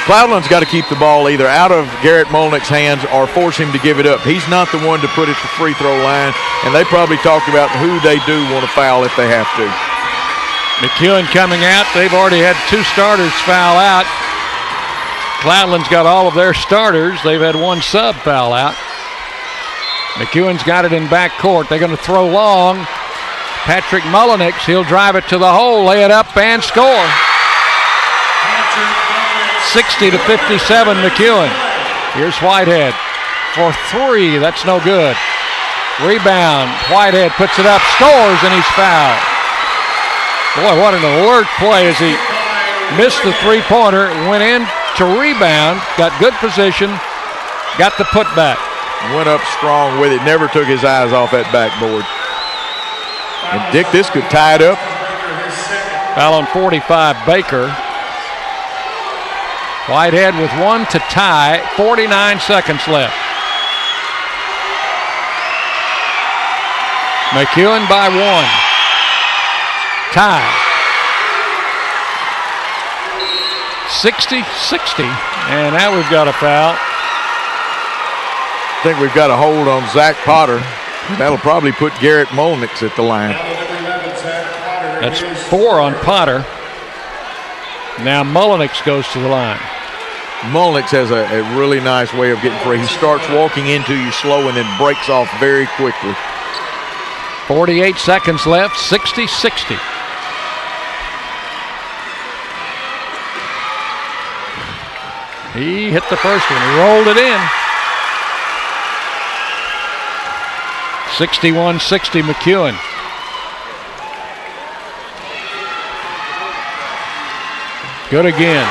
Cloudland's got to keep the ball either out of Garrett Mullenix's hands or force him to give it up. He's not the one to put it to free throw line, and they probably talked about who they do want to foul if they have to. McEwen coming out. They've already had 2 starters foul out. Cloudland's got all of their starters. They've had 1 sub foul out. McEwen's got it in back court. They're going to throw long. Patrick Mullenix, he'll drive it to the hole, lay it up, and score. 60-57 McEwen. Here's Whitehead for 3. That's no good. Rebound. Whitehead puts it up, scores, and he's fouled. Boy, what an alert play as he missed the 3-pointer, went in to rebound, got good position, got the putback. went up strong with it, never took his eyes off that backboard. And Dick, this could tie it up. Foul on 45, Baker. Whitehead with one to tie, 49 seconds left. McEwen by one. Tie. 60-60, and now we've got a foul. I think we've got a hold on Zach Potter. That'll probably put Garrett Molnix at the line. That's 4 on Potter. Now Mullenix goes to the line. Mullenix has a really nice way of getting free. He starts walking into you slow and then breaks off very quickly. 48 seconds left, 60-60. He hit the first one. He rolled it in. 61-60 McEwen. Good again.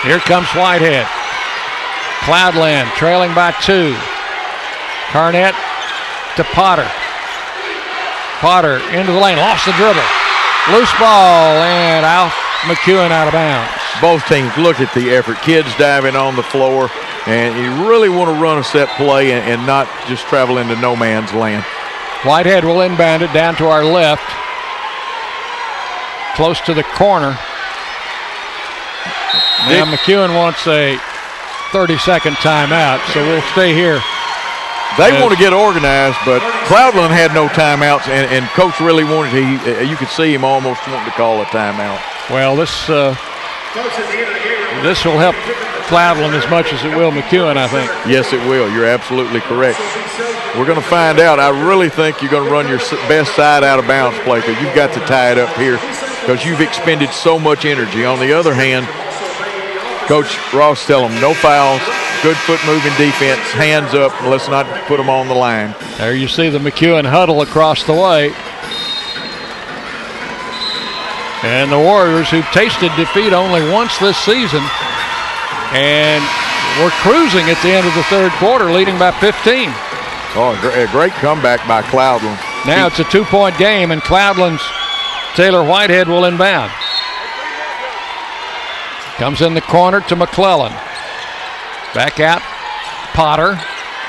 Here comes Whitehead. Cloudland trailing by 2. Carnett to Potter. Potter into the lane, lost the dribble. Loose ball and out. McEwen out of bounds. Both teams, look at the effort. Kids diving on the floor, and you really want to run a set play and not just travel into no man's land. Whitehead will inbound it down to our left, close to the corner. Now McEwen wants a 30-second timeout, so we'll stay here. They want to get organized, but Cloudland had no timeouts, and Coach really wanted to. You could see him almost wanting to call a timeout. Well, this will help Cloudland as much as it will McEwen, I think. Yes, it will. You're absolutely correct. We're going to find out. I really think you're going to run your best side out of bounds play because you've got to tie it up here because you've expended so much energy. On the other hand, Coach Ross tell them no fouls, good foot moving defense, hands up, and let's not put them on the line. There you see the McEwen huddle across the way. And the Warriors, who've tasted defeat only once this season, and we're cruising at the end of the third quarter, leading by 15. Oh, a great comeback by Cloudland. Now it's a 2-point game, and Cloudland's Taylor Whitehead will inbound. Comes in the corner to McClellan. Back out, Potter.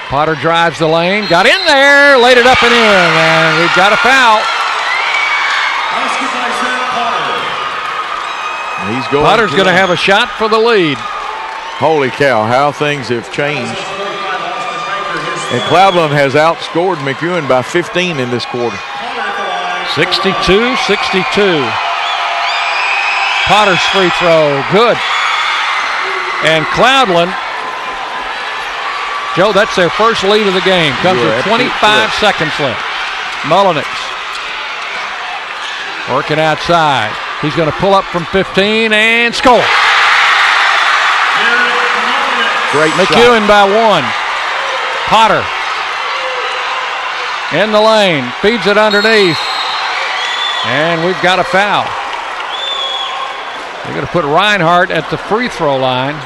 Potter drives the lane, got in there, laid it up and in, and we've got a foul. Potter's going to have a shot for the lead. Holy cow, how things have changed. And Cloudland has outscored McEwen by 15 in this quarter. 62-62. Potter's free throw, good. And Cloudland, Joe, that's their first lead of the game. Comes with 25 seconds left. Mullenix working outside. He's going to pull up from 15 and score. Great McEwen shot. by 1. Potter in the lane, feeds it underneath, and we've got a foul. They're going to put Reinhardt at the free throw line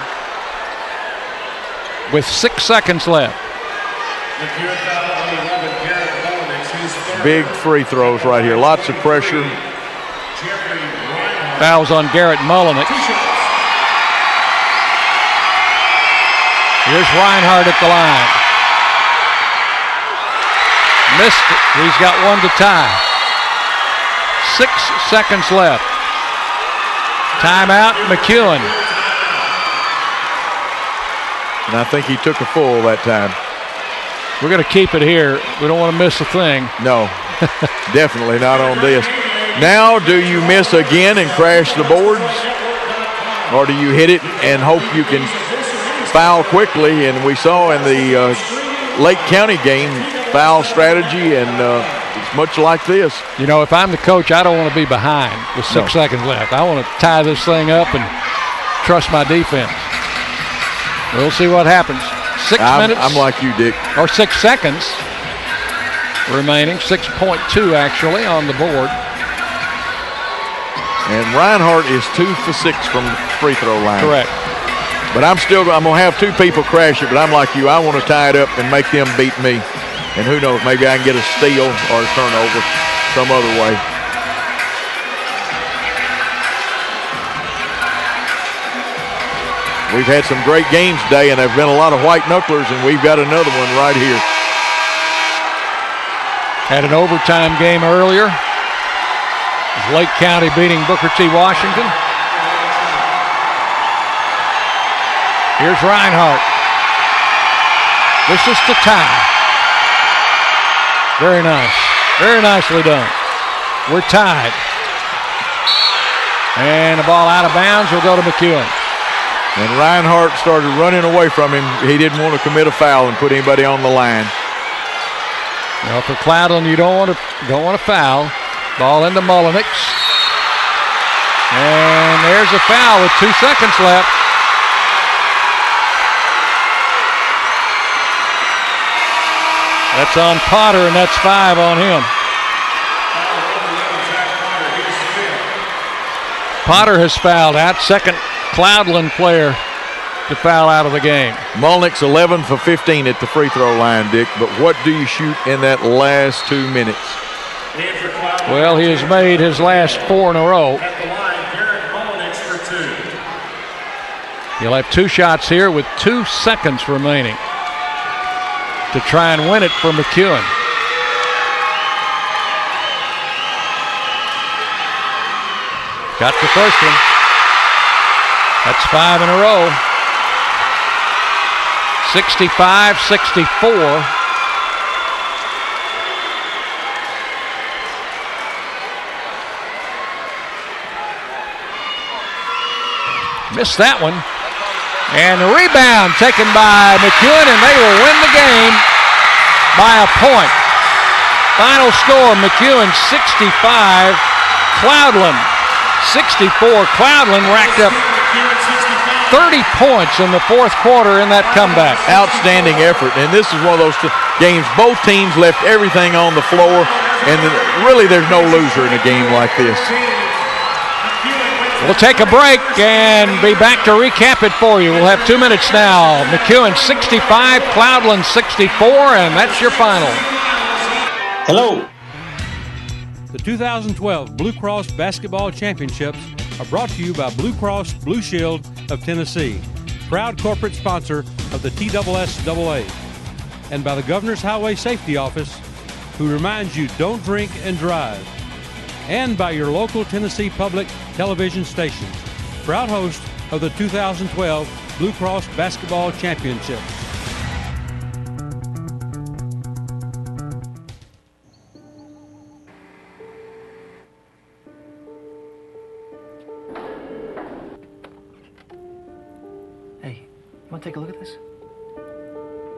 with 6 seconds left. Big free throws right here. Lots of pressure. Fouls on Garrett Mullenix. Here's Reinhardt at the line. Missed it. He's got one to tie. 6 seconds left. Timeout, McEwen. And I think he took a full that time. We're going to keep it here. We don't want to miss a thing. No, definitely not on this. Now, do you miss again and crash the boards? Or do you hit it and hope you can foul quickly? And we saw in the Lake County game, foul strategy, and it's much like this. You know, if I'm the coach, I don't want to be behind with 6 seconds left. I want to tie this thing up and trust my defense. We'll see what happens. 6 minutes. I'm like you, Dick. Or 6 seconds remaining. 6.2 actually on the board. And Reinhardt is 2 for 6 from the free throw line. Correct. But I'm going to have two people crash it, but I'm like you. I want to tie it up and make them beat me. And who knows, maybe I can get a steal or a turnover some other way. We've had some great games today, and there have been a lot of white knucklers, and we've got another one right here. Had an overtime game earlier. It was Lake County beating Booker T. Washington. Here's Reinhardt. This is to tie. Very nice. Very nicely done. We're tied. And the ball out of bounds will go to McEwen. And Reinhardt started running away from him. He didn't want to commit a foul and put anybody on the line. Well, for Cloudland, you don't want to foul. Ball into Mullenix. And there's a foul with 2 seconds left. That's on Potter, and that's 5 on him. Potter has fouled out. Second Cloudland player to foul out of the game. Mullenix 11 for 15 at the free throw line, Dick. But what do you shoot in that last 2 minutes? Well, he has made his last 4 in a row. He'll have 2 shots here with 2 seconds remaining to try and win it for McEwen. Got the first one. That's 5 in a row. 65-64. Missed that one. And the rebound taken by McEwen, and they will win the game by a point. Final score, McEwen 65, Cloudland 64. Cloudland racked up 30 points in the fourth quarter in that comeback. Outstanding effort, and this is one of those games both teams left everything on the floor, and really there's no loser in a game like this. We'll take a break and be back to recap it for you. We'll have 2 minutes now. McEwen 65, Cloudland 64, and that's your final. Hello. The 2012 Blue Cross Basketball Championships are brought to you by Blue Cross Blue Shield of Tennessee, proud corporate sponsor of the TSSAA, and by the Governor's Highway Safety Office, who reminds you don't drink and drive, and by your local Tennessee Public Television station, proud host of the 2012 Blue Cross Basketball Championships. Hey, want to take a look at this?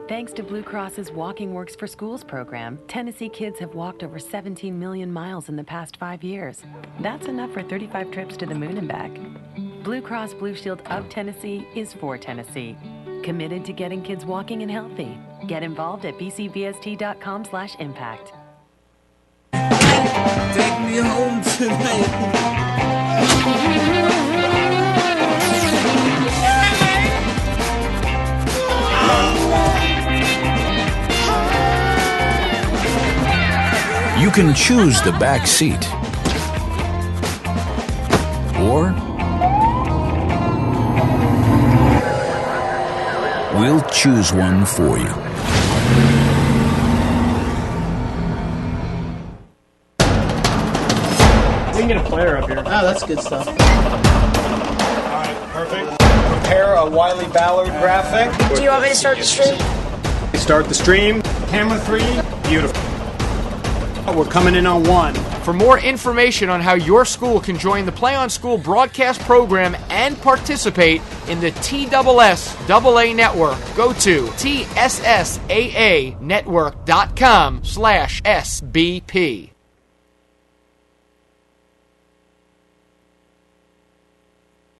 Thanks to Blue Cross's Walking Works for Schools program, Tennessee kids have walked over 17 million miles in the past 5 years. That's enough for 35 trips to the moon and back. Blue Cross Blue Shield of Tennessee is for Tennessee. Committed to getting kids walking and healthy. Get involved at bcbst.com/impact. Take me home tonight. You can choose the back seat, or we'll choose one for you. We can get a player up here. Oh, that's good stuff. All right, perfect. Prepare a Wiley Ballard graphic. Do you want me to start the stream? Start the stream. Camera 3. Beautiful. We're coming in on 1. For more information on how your school can join the Play on School broadcast program and participate in the TSSAA network, go to TSSAA network.com/SBP.